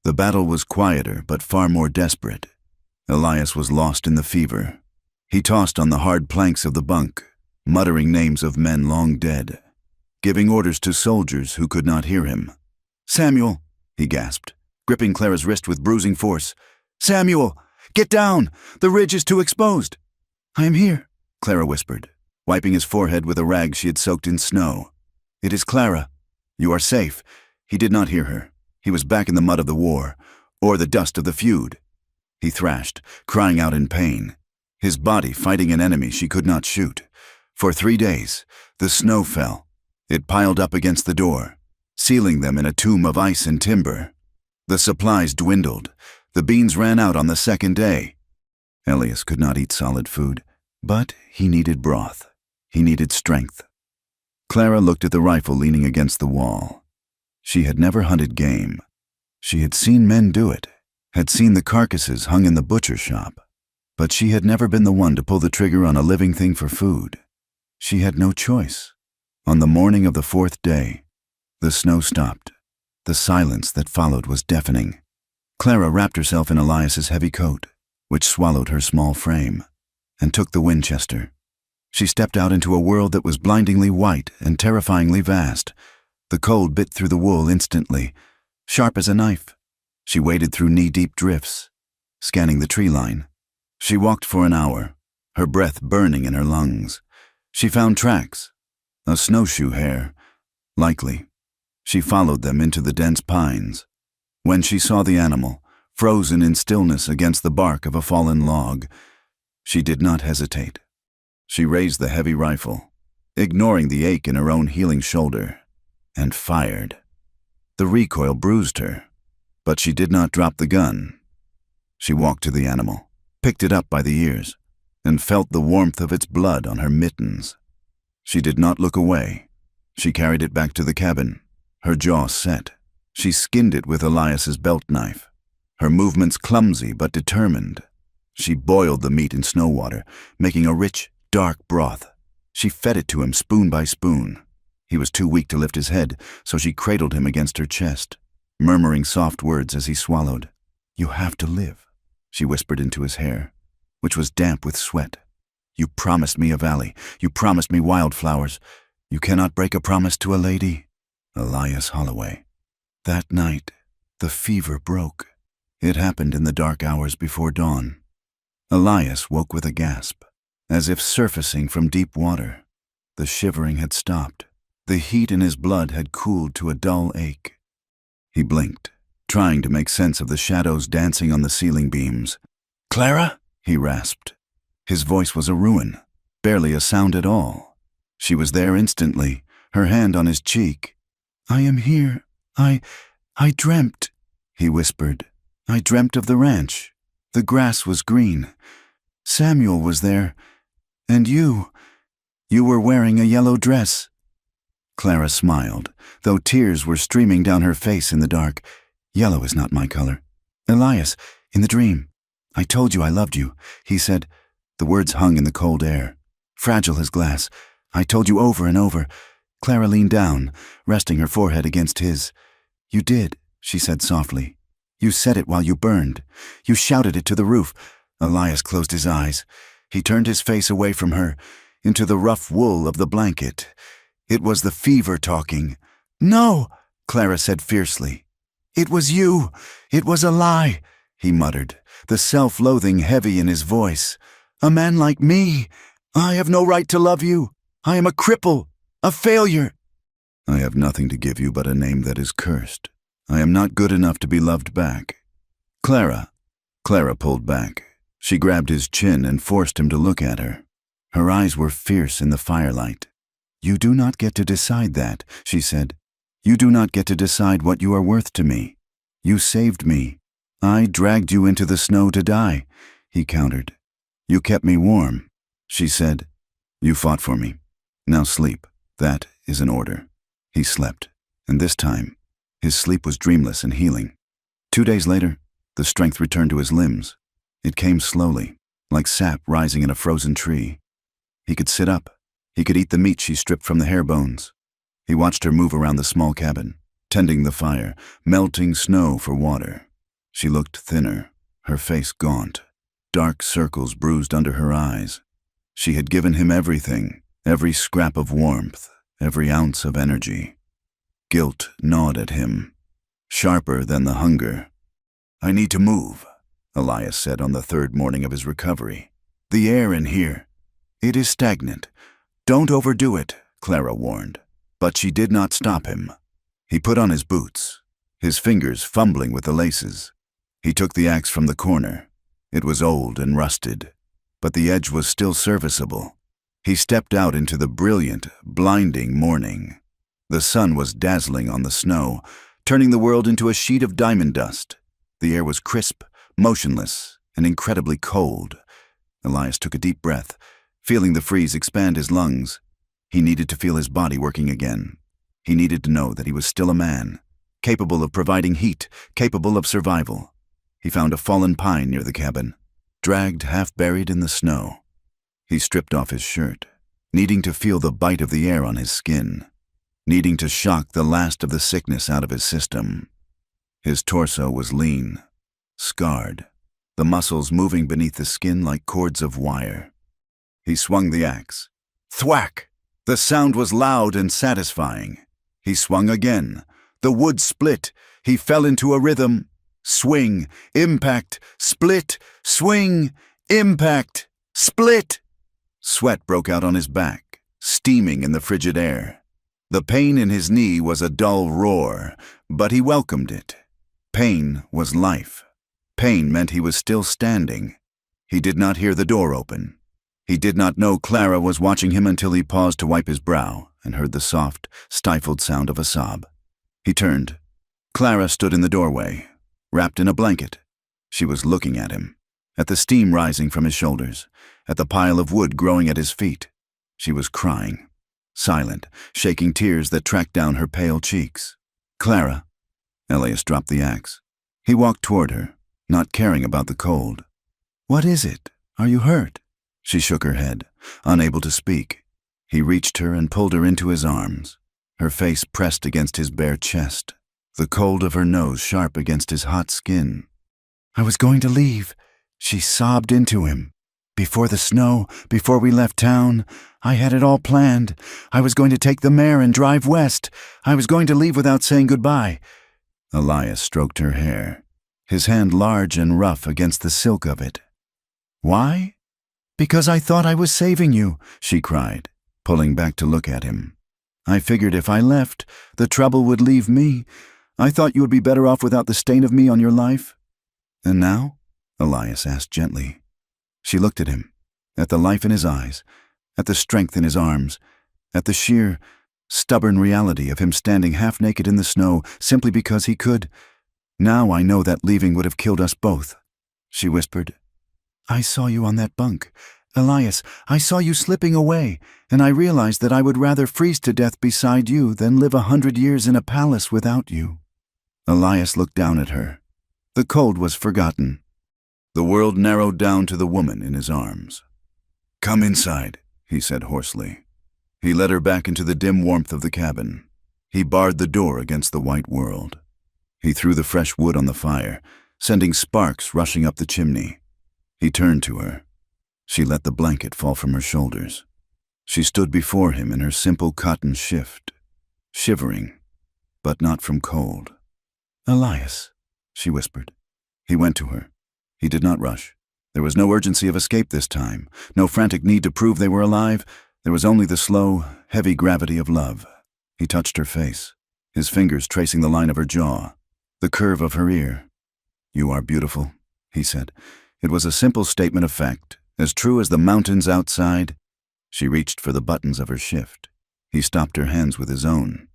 the battle was quieter but far more desperate. Elias was lost in the fever. He tossed on the hard planks of the bunk, muttering names of men long dead, giving orders to soldiers who could not hear him. "Samuel," he gasped, gripping Clara's wrist with bruising force. "Samuel, get down! The ridge is too exposed." "I am here," Clara whispered, wiping his forehead with a rag she had soaked in snow. "It is Clara. You are safe." He did not hear her. He was back in the mud of the war, or the dust of the feud. He thrashed, crying out in pain, his body fighting an enemy she could not shoot. For 3 days, the snow fell. It piled up against the door, sealing them in a tomb of ice and timber. The supplies dwindled. The beans ran out on the second day. Elias could not eat solid food, but he needed broth. He needed strength. Clara looked at the rifle leaning against the wall. She had never hunted game. She had seen men do it, had seen the carcasses hung in the butcher shop, but she had never been the one to pull the trigger on a living thing for food. She had no choice. On the morning of the 4th day, the snow stopped. The silence that followed was deafening. Clara wrapped herself in Elias's heavy coat, which swallowed her small frame, and took the Winchester. She stepped out into a world that was blindingly white and terrifyingly vast. The cold bit through the wool instantly, sharp as a knife. She waded through knee-deep drifts, scanning the tree line. She walked for an hour, her breath burning in her lungs. She found tracks, a snowshoe hare, likely. She followed them into the dense pines. When she saw the animal, frozen in stillness against the bark of a fallen log, she did not hesitate. She raised the heavy rifle, ignoring the ache in her own healing shoulder, and fired. The recoil bruised her, but she did not drop the gun. She walked to the animal, picked it up by the ears, and felt the warmth of its blood on her mittens. She did not look away. She carried it back to the cabin, her jaw set. She skinned it with Elias's belt knife, her movements clumsy but determined. She boiled the meat in snow water, making a rich, dark broth. She fed it to him spoon by spoon. He was too weak to lift his head, so she cradled him against her chest, murmuring soft words as he swallowed. "You have to live," she whispered into his hair, which was damp with sweat. "You promised me a valley. You promised me wildflowers. You cannot break a promise to a lady." Elias Holloway. That night, the fever broke. It happened in the dark hours before dawn. Elias woke with a gasp, as if surfacing from deep water. The shivering had stopped. The heat in his blood had cooled to a dull ache. He blinked, trying to make sense of the shadows dancing on the ceiling beams. "Clara?" he rasped. His voice was a ruin, barely a sound at all. She was there instantly, her hand on his cheek. "I am here. I dreamt," he whispered. "I dreamt of the ranch. The grass was green. Samuel was there. And you were wearing a yellow dress." Clara smiled, though tears were streaming down her face in the dark. "Yellow is not my color. Elias, in the dream. I told you I loved you," he said. The words hung in the cold air, fragile as glass. "I told you over and over, Clara leaned down, resting her forehead against his. "You did," she said softly. "You said it while you burned. You shouted it to the roof." Elias closed his eyes. He turned his face away from her, into the rough wool of the blanket. It was the fever talking. "No," Clara said fiercely. "It was you. It was a lie," he muttered, the self-loathing heavy in his voice. "A man like me. I have no right to love you. I am a cripple, a failure." "I have nothing to give you but a name that is cursed. I am not good enough to be loved back." "Clara." Clara pulled back. She grabbed his chin and forced him to look at her. Her eyes were fierce in the firelight. "You do not get to decide that," she said. "You do not get to decide what you are worth to me. You saved me. I dragged you into the snow to die," he countered. "You kept me warm," she said. "You fought for me. Now sleep. That is an order." He slept, and this time, his sleep was dreamless and healing. 2 days later, the strength returned to his limbs. It came slowly, like sap rising in a frozen tree. He could sit up. He could eat the meat she stripped from the hair bones. He watched her move around the small cabin, tending the fire, melting snow for water. She looked thinner, her face gaunt, dark circles bruised under her eyes. She had given him everything, every scrap of warmth, every ounce of energy. Guilt gnawed at him, sharper than the hunger. "I need to move," Elias said on the 3rd morning of his recovery. "The air in here, it is stagnant. Don't overdo it," Clara warned. But she did not stop him. He put on his boots, his fingers fumbling with the laces. He took the axe from the corner. It was old and rusted, but the edge was still serviceable. He stepped out into the brilliant, blinding morning. The sun was dazzling on the snow, turning the world into a sheet of diamond dust. The air was crisp, motionless, and incredibly cold. Elias took a deep breath, feeling the freeze expand his lungs. He needed to feel his body working again. He needed to know that he was still a man, capable of providing heat, capable of survival. He found a fallen pine near the cabin, dragged half buried in the snow. He stripped off his shirt, needing to feel the bite of the air on his skin, needing to shock the last of the sickness out of his system. His torso was lean, scarred, the muscles moving beneath the skin like cords of wire. He swung the axe. Thwack! The sound was loud and satisfying. He swung again. The wood split. He fell into a rhythm. Swing, impact, split, swing, impact, split. Sweat broke out on his back, steaming in the frigid air. The pain in his knee was a dull roar, but he welcomed it. Pain was life. Pain meant he was still standing. He did not hear the door open. He did not know Clara was watching him until he paused to wipe his brow and heard the soft, stifled sound of a sob. He turned. Clara stood in the doorway, wrapped in a blanket. She was looking at him, at the steam rising from his shoulders, at the pile of wood growing at his feet. She was crying, silent, shaking tears that tracked down her pale cheeks. "Clara." Elias dropped the axe. He walked toward her, not caring about the cold. "What is it? Are you hurt?" She shook her head, unable to speak. He reached her and pulled her into his arms, her face pressed against his bare chest, the cold of her nose sharp against his hot skin. "I was going to leave," she sobbed into him. "Before the snow, before we left town, I had it all planned. I was going to take the mare and drive west. I was going to leave without saying goodbye." Elias stroked her hair, his hand large and rough against the silk of it. "Why?" "Because I thought I was saving you," she cried, pulling back to look at him. "I figured if I left, the trouble would leave me. I thought you would be better off without the stain of me on your life." "And now?" Elias asked gently. She looked at him, at the life in his eyes, at the strength in his arms, at the sheer, stubborn reality of him standing half-naked in the snow simply because he could. "Now I know that leaving would have killed us both," she whispered. "I saw you on that bunk. Elias, I saw you slipping away, and I realized that I would rather freeze to death beside you than live 100 years in a palace without you." Elias looked down at her. The cold was forgotten. The world narrowed down to the woman in his arms. "Come inside," he said hoarsely. He led her back into the dim warmth of the cabin. He barred the door against the white world. He threw the fresh wood on the fire, sending sparks rushing up the chimney. He turned to her. She let the blanket fall from her shoulders. She stood before him in her simple cotton shift, shivering, but not from cold. "Elias," she whispered. He went to her. He did not rush. There was no urgency of escape this time, no frantic need to prove they were alive. There was only the slow, heavy gravity of love. He touched her face, his fingers tracing the line of her jaw, the curve of her ear. "You are beautiful," he said. It was a simple statement of fact, as true as the mountains outside. She reached for the buttons of her shift. He stopped her hands with his own.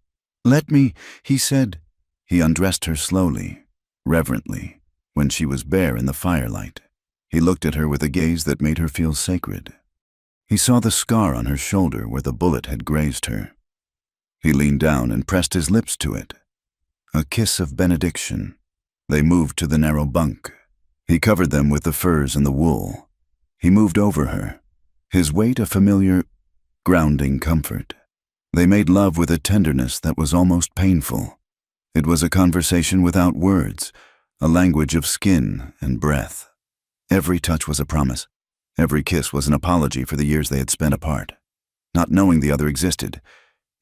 "Let me," he said. He undressed her slowly, reverently, when she was bare in the firelight. He looked at her with a gaze that made her feel sacred. He saw the scar on her shoulder where the bullet had grazed her. He leaned down and pressed his lips to it. A kiss of benediction. They moved to the narrow bunk. He covered them with the furs and the wool. He moved over her, his weight a familiar, grounding comfort. They made love with a tenderness that was almost painful. It was a conversation without words, a language of skin and breath. Every touch was a promise. Every kiss was an apology for the years they had spent apart. Not knowing the other existed,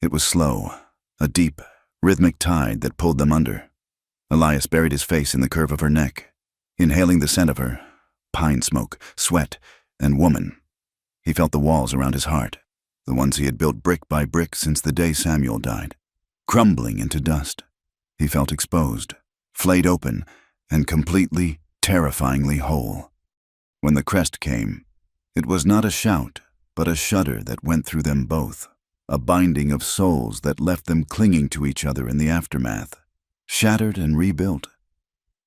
it was slow, a deep, rhythmic tide that pulled them under. Elias buried his face in the curve of her neck, inhaling the scent of her, pine smoke, sweat, and woman. He felt the walls around his heart, the ones he had built brick by brick since the day Samuel died, crumbling into dust. He felt exposed, flayed open, and completely, terrifyingly whole. When the crest came, it was not a shout, but a shudder that went through them both, a binding of souls that left them clinging to each other in the aftermath, shattered and rebuilt.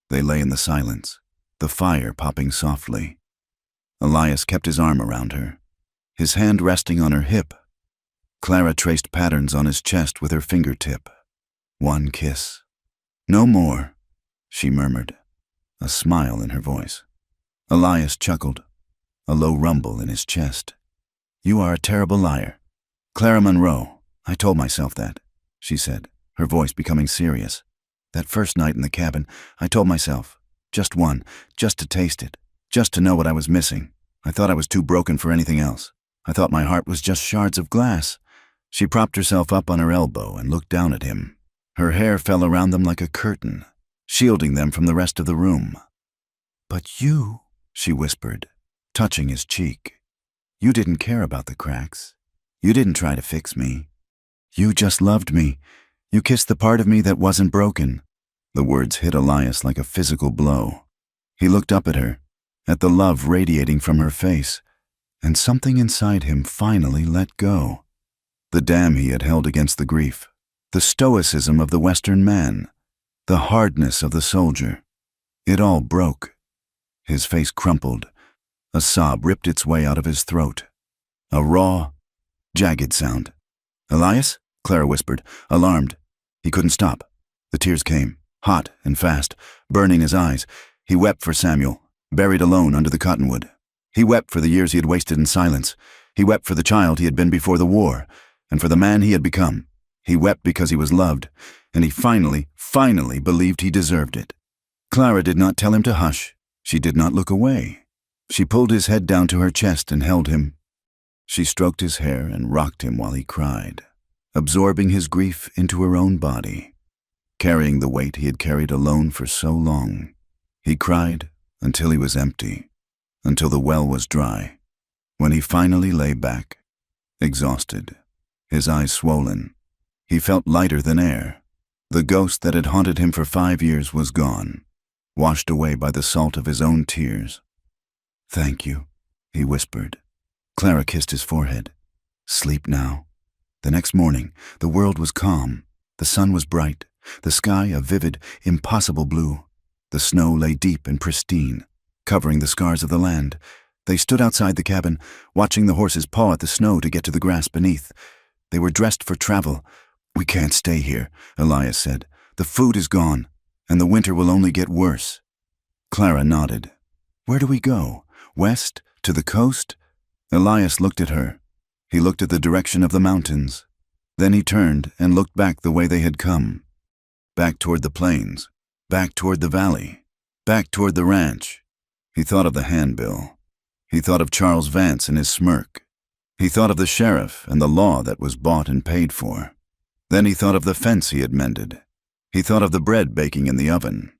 They lay in the silence, the fire popping softly. Elias kept his arm around her, his hand resting on her hip. Clara traced patterns on his chest with her fingertip. One kiss. "No more," she murmured, a smile in her voice. Elias chuckled, a low rumble in his chest. "You are a terrible liar. Clara Monroe, I told myself that," she said, her voice becoming serious. "That first night in the cabin, I told myself, just one, just to taste it, just to know what I was missing. I thought I was too broken for anything else. I thought my heart was just shards of glass." She propped herself up on her elbow and looked down at him. Her hair fell around them like a curtain, shielding them from the rest of the room. "But you," she whispered, touching his cheek, "you didn't care about the cracks. You didn't try to fix me. You just loved me. You kissed the part of me that wasn't broken." The words hit Elias like a physical blow. He looked up at her, at the love radiating from her face, and something inside him finally let go. The dam he had held against the grief, the stoicism of the Western man, the hardness of the soldier. It all broke. His face crumpled. A sob ripped its way out of his throat. A raw, jagged sound. "Elias?" Clara whispered, alarmed. He couldn't stop. The tears came, hot and fast, burning his eyes. He wept for Samuel, buried alone under the cottonwood. He wept for the years he had wasted in silence. He wept for the child he had been before the war, and for the man he had become. He wept because he was loved, and he finally believed he deserved it. Clara did not tell him to hush. She did not look away. She pulled his head down to her chest and held him. She stroked his hair and rocked him while he cried, absorbing his grief into her own body, carrying the weight he had carried alone for so long. He cried until he was empty, until the well was dry. When he finally lay back, exhausted, his eyes swollen, he felt lighter than air. The ghost that had haunted him for 5 years was gone, washed away by the salt of his own tears. "Thank you," he whispered. Clara kissed his forehead. "Sleep now." The next morning, the world was calm. The sun was bright, the sky a vivid, impossible blue. The snow lay deep and pristine, covering the scars of the land. They stood outside the cabin, watching the horses paw at the snow to get to the grass beneath. They were dressed for travel. "We can't stay here," Elias said. "The food is gone, and the winter will only get worse." Clara nodded. "Where do we go? West? To the coast?" Elias looked at her. He looked at the direction of the mountains. Then he turned and looked back the way they had come. Back toward the plains, back toward the valley, back toward the ranch. He thought of the handbill. He thought of Charles Vance and his smirk. He thought of the sheriff and the law that was bought and paid for. Then he thought of the fence he had mended. He thought of the bread baking in the oven.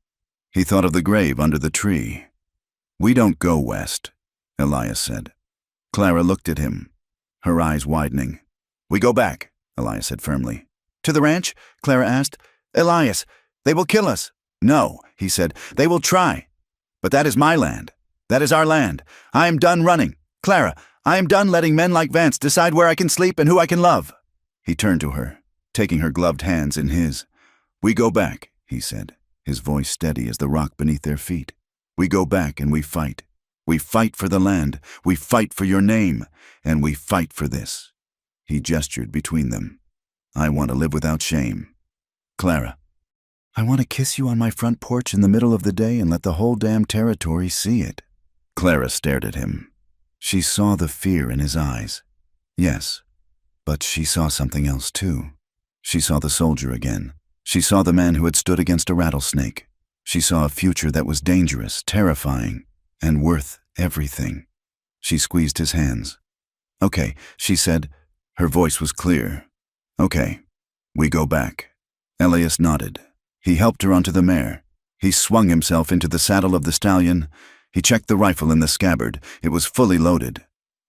He thought of the grave under the tree. "We don't go west," Elias said. Clara looked at him, her eyes widening. "We go back," Elias said firmly. "To the ranch?" Clara asked. "Elias, they will kill us." "No," he said, "they will try. But that is my land. That is our land. I am done running. Clara, I am done letting men like Vance decide where I can sleep and who I can love." He turned to her, taking her gloved hands in his. "We go back," he said, his voice steady as the rock beneath their feet. "We go back and we fight. We fight for the land. We fight for your name. And we fight for this." He gestured between them. "I want to live without shame. Clara, I want to kiss you on my front porch in the middle of the day and let the whole damn territory see it." Clara stared at him. She saw the fear in his eyes. Yes, but she saw something else too. She saw the soldier again. She saw the man who had stood against a rattlesnake. She saw a future that was dangerous, terrifying, and worth everything. She squeezed his hands. "Okay," she said. Her voice was clear. "Okay, we go back." Elias nodded. He helped her onto the mare. He swung himself into the saddle of the stallion. He checked the rifle in the scabbard. It was fully loaded.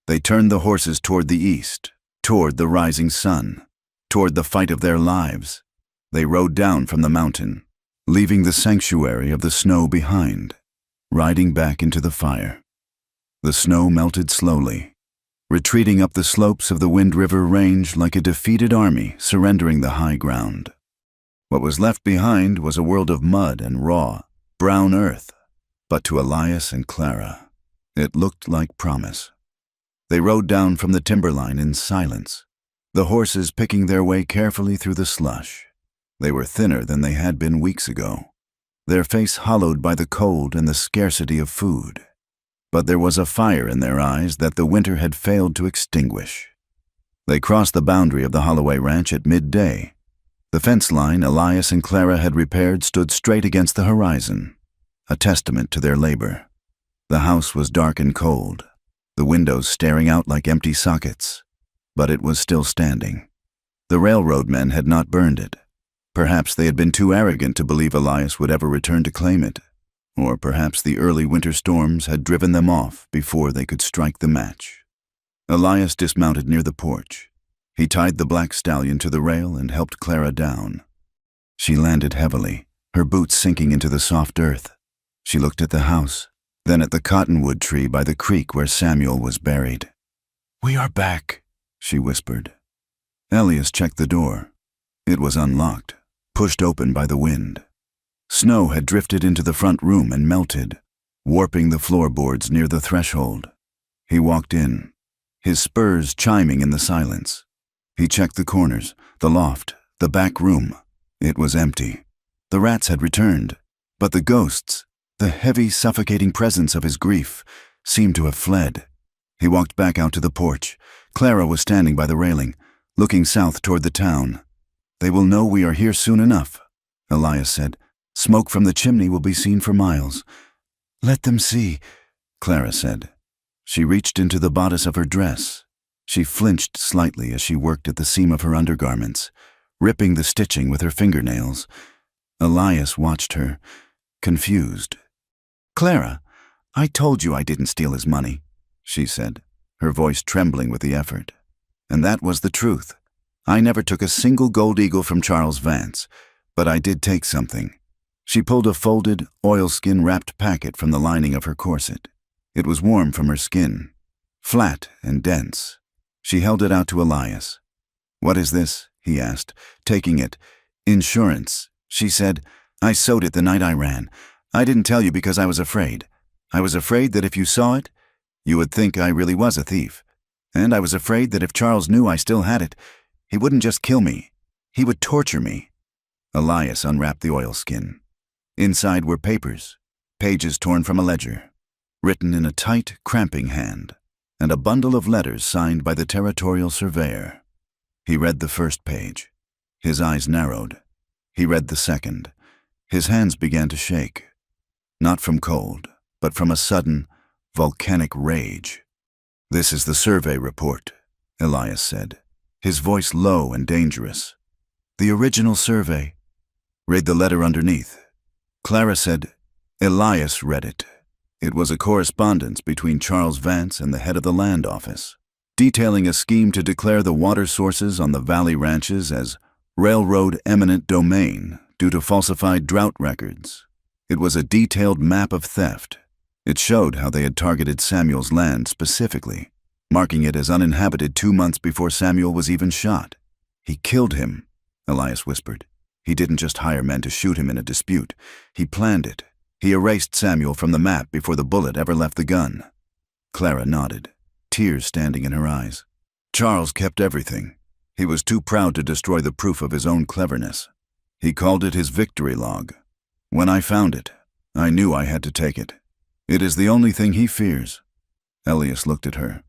They turned the horses toward the east, toward the rising sun, toward the fight of their lives. They rode down from the mountain, leaving the sanctuary of the snow behind, riding back into the fire. The snow melted slowly, retreating up the slopes of the Wind River Range like a defeated army surrendering the high ground. What was left behind was a world of mud and raw, brown earth. But to Elias and Clara, it looked like promise. They rode down from the timberline in silence, the horses picking their way carefully through the slush. They were thinner than they had been weeks ago, their face hollowed by the cold and the scarcity of food. But there was a fire in their eyes that the winter had failed to extinguish. They crossed the boundary of the Holloway Ranch at midday. The fence line Elias and Clara had repaired stood straight against the horizon, a testament to their labor. The house was dark and cold, the windows staring out like empty sockets, but it was still standing. The railroad men had not burned it. Perhaps they had been too arrogant to believe Elias would ever return to claim it, or perhaps the early winter storms had driven them off before they could strike the match. Elias dismounted near the porch. He tied the black stallion to the rail and helped Clara down. She landed heavily, her boots sinking into the soft earth. She looked at the house, then at the cottonwood tree by the creek where Samuel was buried. "We are back," she whispered. Elias checked the door. It was unlocked, pushed open by the wind. Snow had drifted into the front room and melted, warping the floorboards near the threshold. He walked in, his spurs chiming in the silence. He checked the corners, the loft, the back room. It was empty. The rats had returned, but the ghosts, the heavy, suffocating presence of his grief, seemed to have fled. He walked back out to the porch. Clara was standing by the railing, looking south toward the town. "They will know we are here soon enough," Elias said. "Smoke from the chimney will be seen for miles." "Let them see," Clara said. She reached into the bodice of her dress. She flinched slightly as she worked at the seam of her undergarments, ripping the stitching with her fingernails. Elias watched her, confused. "Clara, I told you I didn't steal his money," she said, her voice trembling with the effort. And that was the truth. I never took a single gold eagle from Charles Vance, but I did take something. She pulled a folded, oilskin-wrapped packet from the lining of her corset. It was warm from her skin, flat and dense. She held it out to Elias. "What is this?" he asked, taking it. "Insurance," she said. "I sewed it the night I ran. I didn't tell you because I was afraid. I was afraid that if you saw it, you would think I really was a thief. And I was afraid that if Charles knew I still had it, he wouldn't just kill me. He would torture me." Elias unwrapped the oilskin. Inside were papers, pages torn from a ledger, written in a tight, cramping hand. and a bundle of letters signed by the territorial surveyor. He read the first page. His eyes narrowed. He read the second. His hands began to shake, not from cold, but from a sudden, volcanic rage. "This is the survey report," Elias said, his voice low and dangerous. "The original survey." "Read the letter underneath." Clara said. Elias read it. It was a correspondence between Charles Vance and the head of the land office, detailing a scheme to declare the water sources on the valley ranches as railroad eminent domain due to falsified drought records. It was a detailed map of theft. It showed how they had targeted Samuel's land specifically, marking it as uninhabited 2 months before Samuel was even shot. "He killed him," Elias whispered. "He didn't just hire men to shoot him in a dispute. He planned it. He erased Samuel from the map before the bullet ever left the gun." Clara nodded, tears standing in her eyes. "Charles kept everything. He was too proud to destroy the proof of his own cleverness. He called it his victory log. When I found it, I knew I had to take it. It is the only thing he fears." Elias looked at her.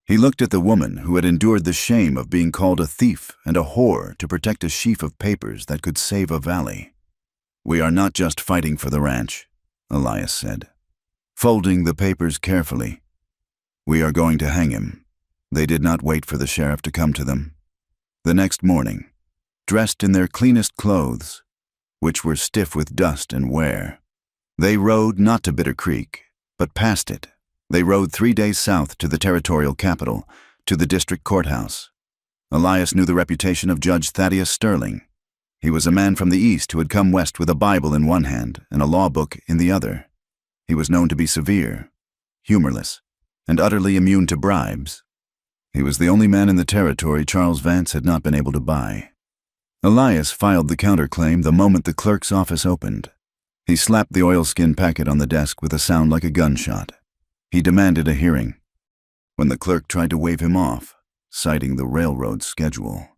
He looked at the woman who had endured the shame of being called a thief and a whore to protect a sheaf of papers that could save a valley. "We are not just fighting for the ranch," Elias said, folding the papers carefully. "We are going to hang him." They did not wait for the sheriff to come to them. The next morning, dressed in their cleanest clothes, which were stiff with dust and wear, they rode not to Bitter Creek, but past it. They rode 3 days south to the territorial capital, to the district courthouse. Elias knew the reputation of Judge Thaddeus Sterling. He was a man from the east who had come west with a Bible in one hand and a law book in the other. He was known to be severe, humorless, and utterly immune to bribes. He was the only man in the territory Charles Vance had not been able to buy. Elias filed the counterclaim the moment the clerk's office opened. He slapped the oilskin packet on the desk with a sound like a gunshot. He demanded a hearing. When the clerk tried to wave him off, citing the railroad schedule,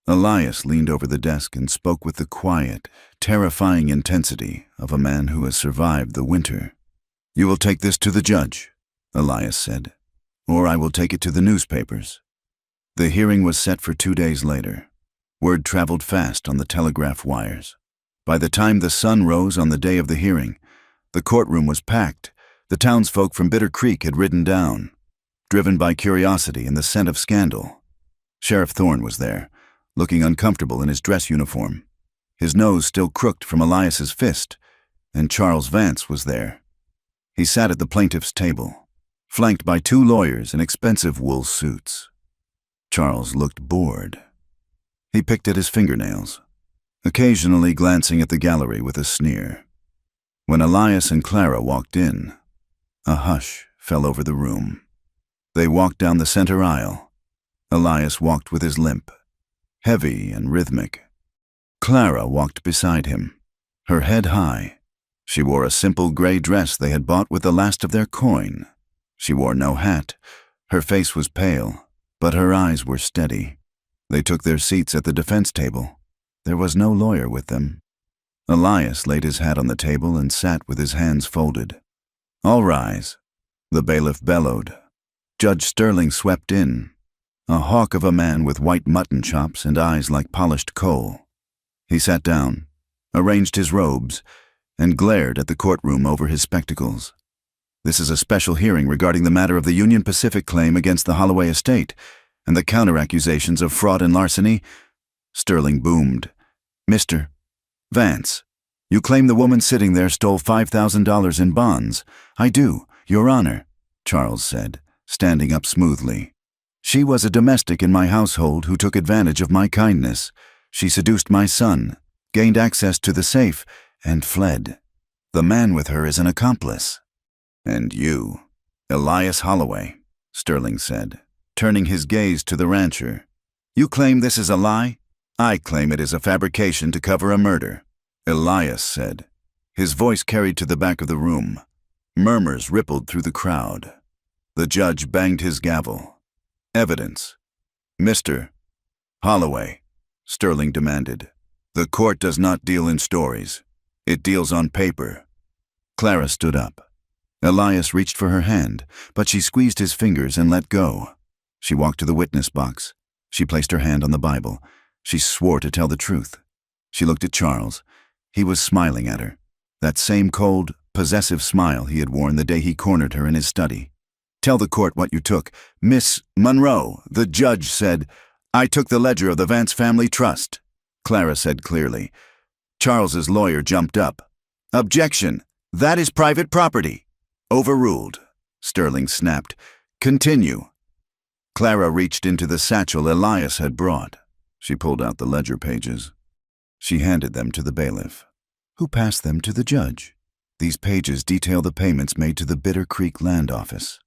Elias leaned over the desk and spoke with the quiet, terrifying intensity of a man who has survived the winter. "You will take this to the judge," Elias said, "or I will take it to the newspapers." The hearing was set for 2 days later. Word traveled fast on the telegraph wires. By the time the sun rose on the day of the hearing, the courtroom was packed. The townsfolk from Bitter Creek had ridden down, driven by curiosity and the scent of scandal. Sheriff Thorne was there, looking uncomfortable in his dress uniform, his nose still crooked from Elias's fist, and Charles Vance was there. He sat at the plaintiff's table, flanked by 2 lawyers in expensive wool suits. Charles looked bored. He picked at his fingernails, occasionally glancing at the gallery with a sneer. When Elias and Clara walked in, a hush fell over the room. They walked down the center aisle. Elias walked with his limp, heavy and rhythmic. Clara walked beside him, her head high. She wore a simple gray dress they had bought with the last of their coin. She wore no hat. Her face was pale, but her eyes were steady. They took their seats at the defense table. There was no lawyer with them. Elias laid his hat on the table and sat with his hands folded. "All rise," the bailiff bellowed. Judge Sterling swept in, a hawk of a man with white mutton chops and eyes like polished coal. He sat down, arranged his robes, and glared at the courtroom over his spectacles. "This is a special hearing regarding the matter of the Union Pacific claim against the Holloway estate and the counter-accusations of fraud and larceny." Sterling boomed. "Mr. Vance, you claim the woman sitting there stole $5,000 in bonds." "I do, Your Honor," Charles said, standing up smoothly. "She was a domestic in my household who took advantage of my kindness. She seduced my son, gained access to the safe, and fled. The man with her is an accomplice." "And you, Elias Holloway," Sterling said, turning his gaze to the rancher. "You claim this is a lie? I claim it is a fabrication to cover a murder," Elias said. His voice carried to the back of the room. Murmurs rippled through the crowd. The judge banged his gavel. "Evidence." "Mr. Holloway," Sterling demanded, "the court does not deal in stories. It deals on paper." Clara stood up. Elias reached for her hand, but she squeezed his fingers and let go. She walked to the witness box. She placed her hand on the Bible. She swore to tell the truth. She looked at Charles. He was smiling at her. That same cold, possessive smile he had worn the day he cornered her in his study. "Tell the court what you took. Miss Monroe," the judge said. "I took the ledger of the Vance family trust," Clara said clearly. Charles's lawyer jumped up. "Objection! That is private property." "Overruled," Sterling snapped. "Continue." Clara reached into the satchel Elias had brought. She pulled out the ledger pages. She handed them to the bailiff, who passed them to the judge. These pages detail the payments made to the Bitter Creek Land Office.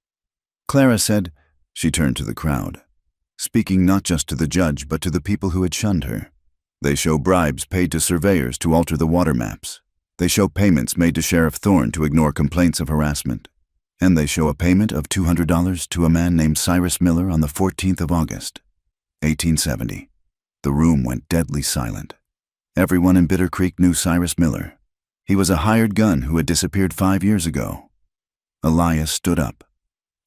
Clara said, she turned to the crowd, speaking not just to the judge but to the people who had shunned her. They show bribes paid to surveyors to alter the water maps. They show payments made to Sheriff Thorne to ignore complaints of harassment. And they show a payment of $200 to a man named Cyrus Miller on the 14th of August, 1870. The room went deadly silent. Everyone in Bitter Creek knew Cyrus Miller. He was a hired gun who had disappeared 5 years ago. Elias stood up.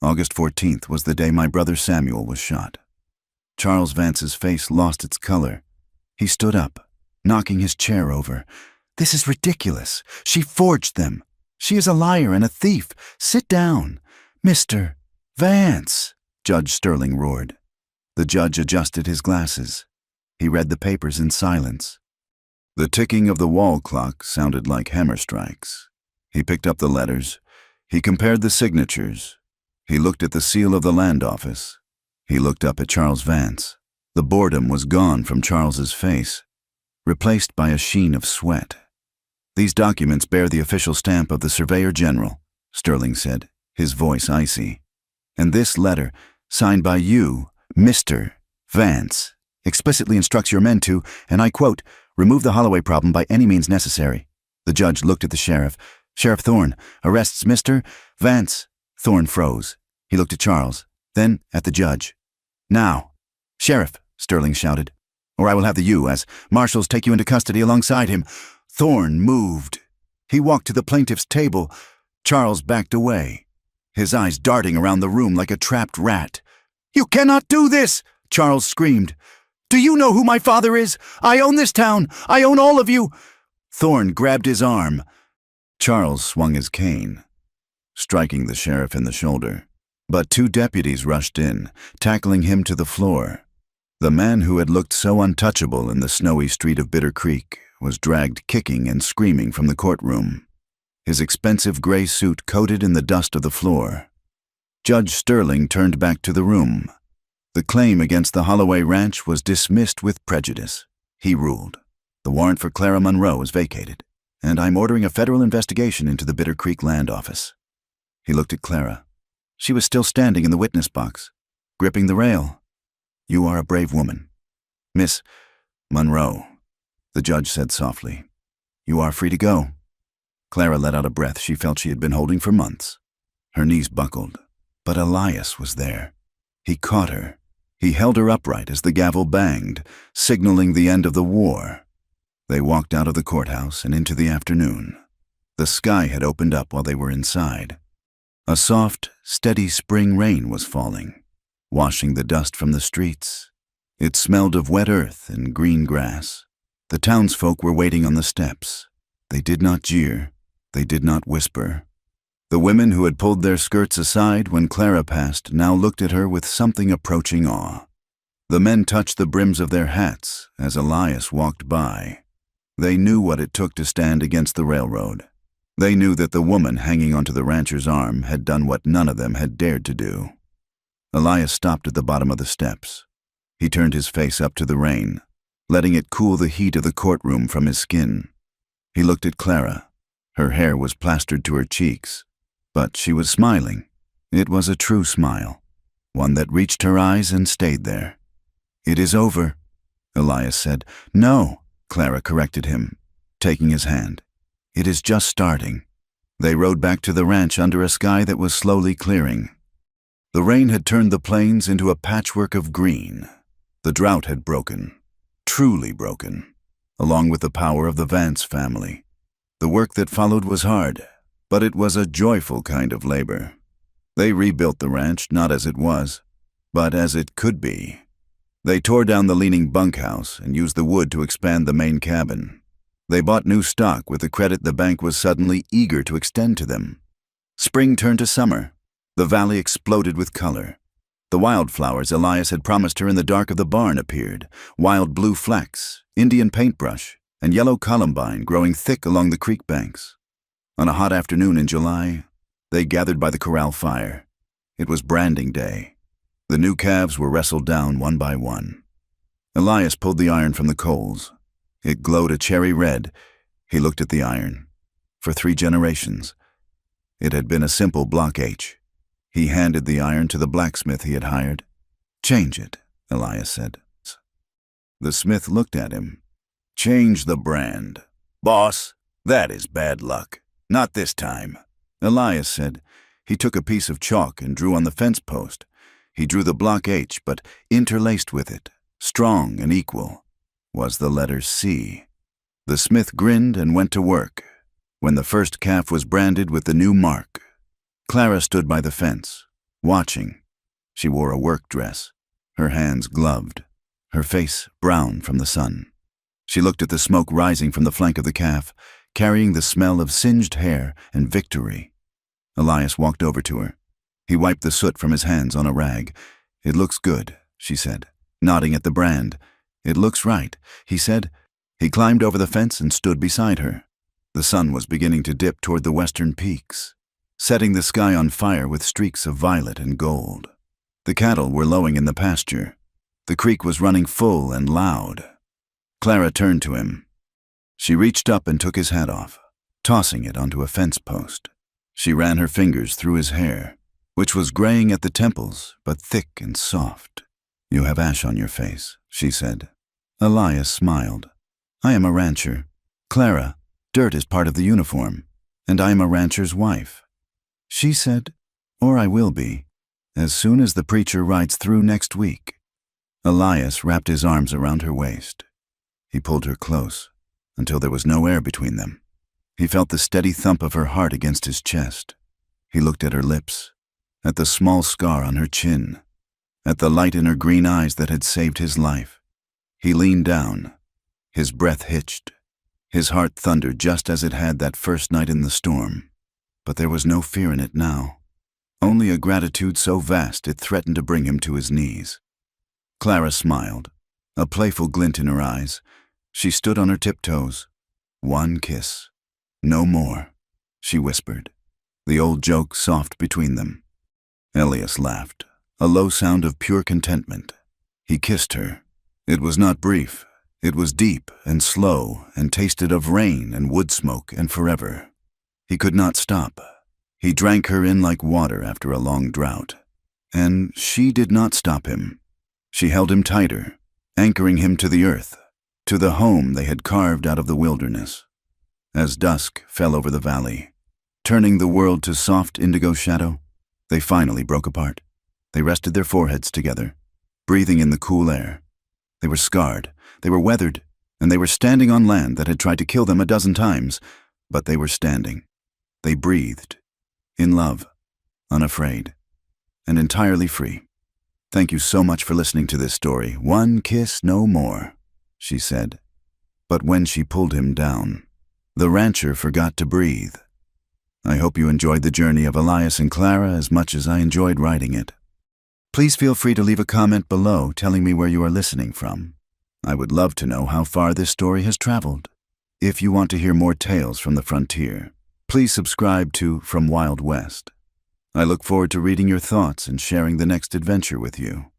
August 14th was the day my brother Samuel was shot. Charles Vance's face lost its color. He stood up, knocking his chair over. "This is ridiculous. She forged them. She is a liar and a thief. Sit down." "Mr. Vance," Judge Sterling roared. The judge adjusted his glasses. He read the papers in silence. The ticking of the wall clock sounded like hammer strikes. He picked up the letters. He compared the signatures. He looked at the seal of the land office. He looked up at Charles Vance. The boredom was gone from Charles's face, replaced by a sheen of sweat. "These documents bear the official stamp of the Surveyor General," Sterling said, his voice icy. "And this letter, signed by you, Mr. Vance, explicitly instructs your men to, and I quote, remove the Holloway problem by any means necessary." The judge looked at the sheriff. "Sheriff Thorne arrests Mr. Vance." Thorne froze. He looked at Charles, then at the judge. "Now, Sheriff," Sterling shouted, "or I will have the U.S. Marshals take you into custody alongside him." Thorne moved. He walked to the plaintiff's table. Charles backed away, his eyes darting around the room like a trapped rat. "You cannot do this!" Charles screamed. "Do you know who my father is? I own this town. I own all of you." Thorne grabbed his arm. Charles swung his cane, striking the sheriff in the shoulder. But 2 deputies rushed in, tackling him to the floor. The man who had looked so untouchable in the snowy street of Bitter Creek was dragged kicking and screaming from the courtroom, his expensive gray suit coated in the dust of the floor. Judge Sterling turned back to the room. The claim against the Holloway Ranch was dismissed with prejudice. He ruled. "The warrant for Clara Monroe is vacated, and I'm ordering a federal investigation into the Bitter Creek Land Office." He looked at Clara. She was still standing in the witness box, gripping the rail. "You are a brave woman. Miss Monroe," the judge said softly. "You are free to go." Clara let out a breath she felt she had been holding for months. Her knees buckled, but Elias was there. He caught her. He held her upright as the gavel banged, signaling the end of the war. They walked out of the courthouse and into the afternoon. The sky had opened up while they were inside. A soft, steady spring rain was falling, washing the dust from the streets. It smelled of wet earth and green grass. The townsfolk were waiting on the steps. They did not jeer. They did not whisper. The women who had pulled their skirts aside when Clara passed now looked at her with something approaching awe. The men touched the brims of their hats as Elias walked by. They knew what it took to stand against the railroad. They knew that the woman hanging onto the rancher's arm had done what none of them had dared to do. Elias stopped at the bottom of the steps. He turned his face up to the rain, letting it cool the heat of the courtroom from his skin. He looked at Clara. Her hair was plastered to her cheeks, but she was smiling. It was a true smile, one that reached her eyes and stayed there. "It is over," Elias said. "No," Clara corrected him, taking his hand. "It is just starting." They rode back to the ranch under a sky that was slowly clearing. The rain had turned the plains into a patchwork of green. The drought had broken, truly broken, along with the power of the Vance family. The work that followed was hard, but it was a joyful kind of labor. They rebuilt the ranch not as it was, but as it could be. They tore down the leaning bunkhouse and used the wood to expand the main cabin. They bought new stock with the credit the bank was suddenly eager to extend to them. Spring turned to summer. The valley exploded with color. The wildflowers Elias had promised her in the dark of the barn appeared, wild blue flax, Indian paintbrush, and yellow columbine growing thick along the creek banks. On a hot afternoon in July, they gathered by the corral fire. It was branding day. The new calves were wrestled down one by one. Elias pulled the iron from the coals. It glowed a cherry red. He looked at the iron. For 3 generations, it had been a simple block H. He handed the iron to the blacksmith he had hired. "Change it," Elias said. The smith looked at him. "Change the brand. Boss, that is bad luck. Not this time," Elias said. He took a piece of chalk and drew on the fence post. He drew the block H, but interlaced with it, strong and equal, was the letter C. The smith grinned and went to work. When the first calf was branded with the new mark, Clara stood by the fence, watching. She wore a work dress, her hands gloved, her face brown from the sun. She looked at the smoke rising from the flank of the calf, carrying the smell of singed hair and victory. Elias walked over to her. He wiped the soot from his hands on a rag. "It looks good," she said, nodding at the brand. "It looks right," he said. He climbed over the fence and stood beside her. The sun was beginning to dip toward the western peaks, setting the sky on fire with streaks of violet and gold. The cattle were lowing in the pasture. The creek was running full and loud. Clara turned to him. She reached up and took his hat off, tossing it onto a fence post. She ran her fingers through his hair, which was graying at the temples, but thick and soft. "You have ash on your face," she said. Elias smiled. "I am a rancher. Clara, dirt is part of the uniform, and I am a rancher's wife." She said, "Or I will be, as soon as the preacher rides through next week." Elias wrapped his arms around her waist. He pulled her close, until there was no air between them. He felt the steady thump of her heart against his chest. He looked at her lips, at the small scar on her chin, at the light in her green eyes that had saved his life. He leaned down. His breath hitched. His heart thundered just as it had that first night in the storm. But there was no fear in it now, only a gratitude so vast it threatened to bring him to his knees. Clara smiled, a playful glint in her eyes. She stood on her tiptoes. "One kiss. No more," she whispered, the old joke soft between them. Elias laughed, a low sound of pure contentment. He kissed her. It was not brief. It was deep and slow and tasted of rain and wood smoke and forever. He could not stop. He drank her in like water after a long drought. And she did not stop him. She held him tighter, anchoring him to the earth, to the home they had carved out of the wilderness. As dusk fell over the valley, turning the world to soft indigo shadow, they finally broke apart. They rested their foreheads together, breathing in the cool air. They were scarred, they were weathered, and they were standing on land that had tried to kill them a dozen times, but they were standing. They breathed, in love, unafraid, and entirely free. "Thank you so much for listening to this story. One kiss, no more," she said. But when she pulled him down, the rancher forgot to breathe. I hope you enjoyed the journey of Elias and Clara as much as I enjoyed writing it. Please feel free to leave a comment below telling me where you are listening from. I would love to know how far this story has traveled. If you want to hear more tales from the frontier, please subscribe to From Wild West. I look forward to reading your thoughts and sharing the next adventure with you.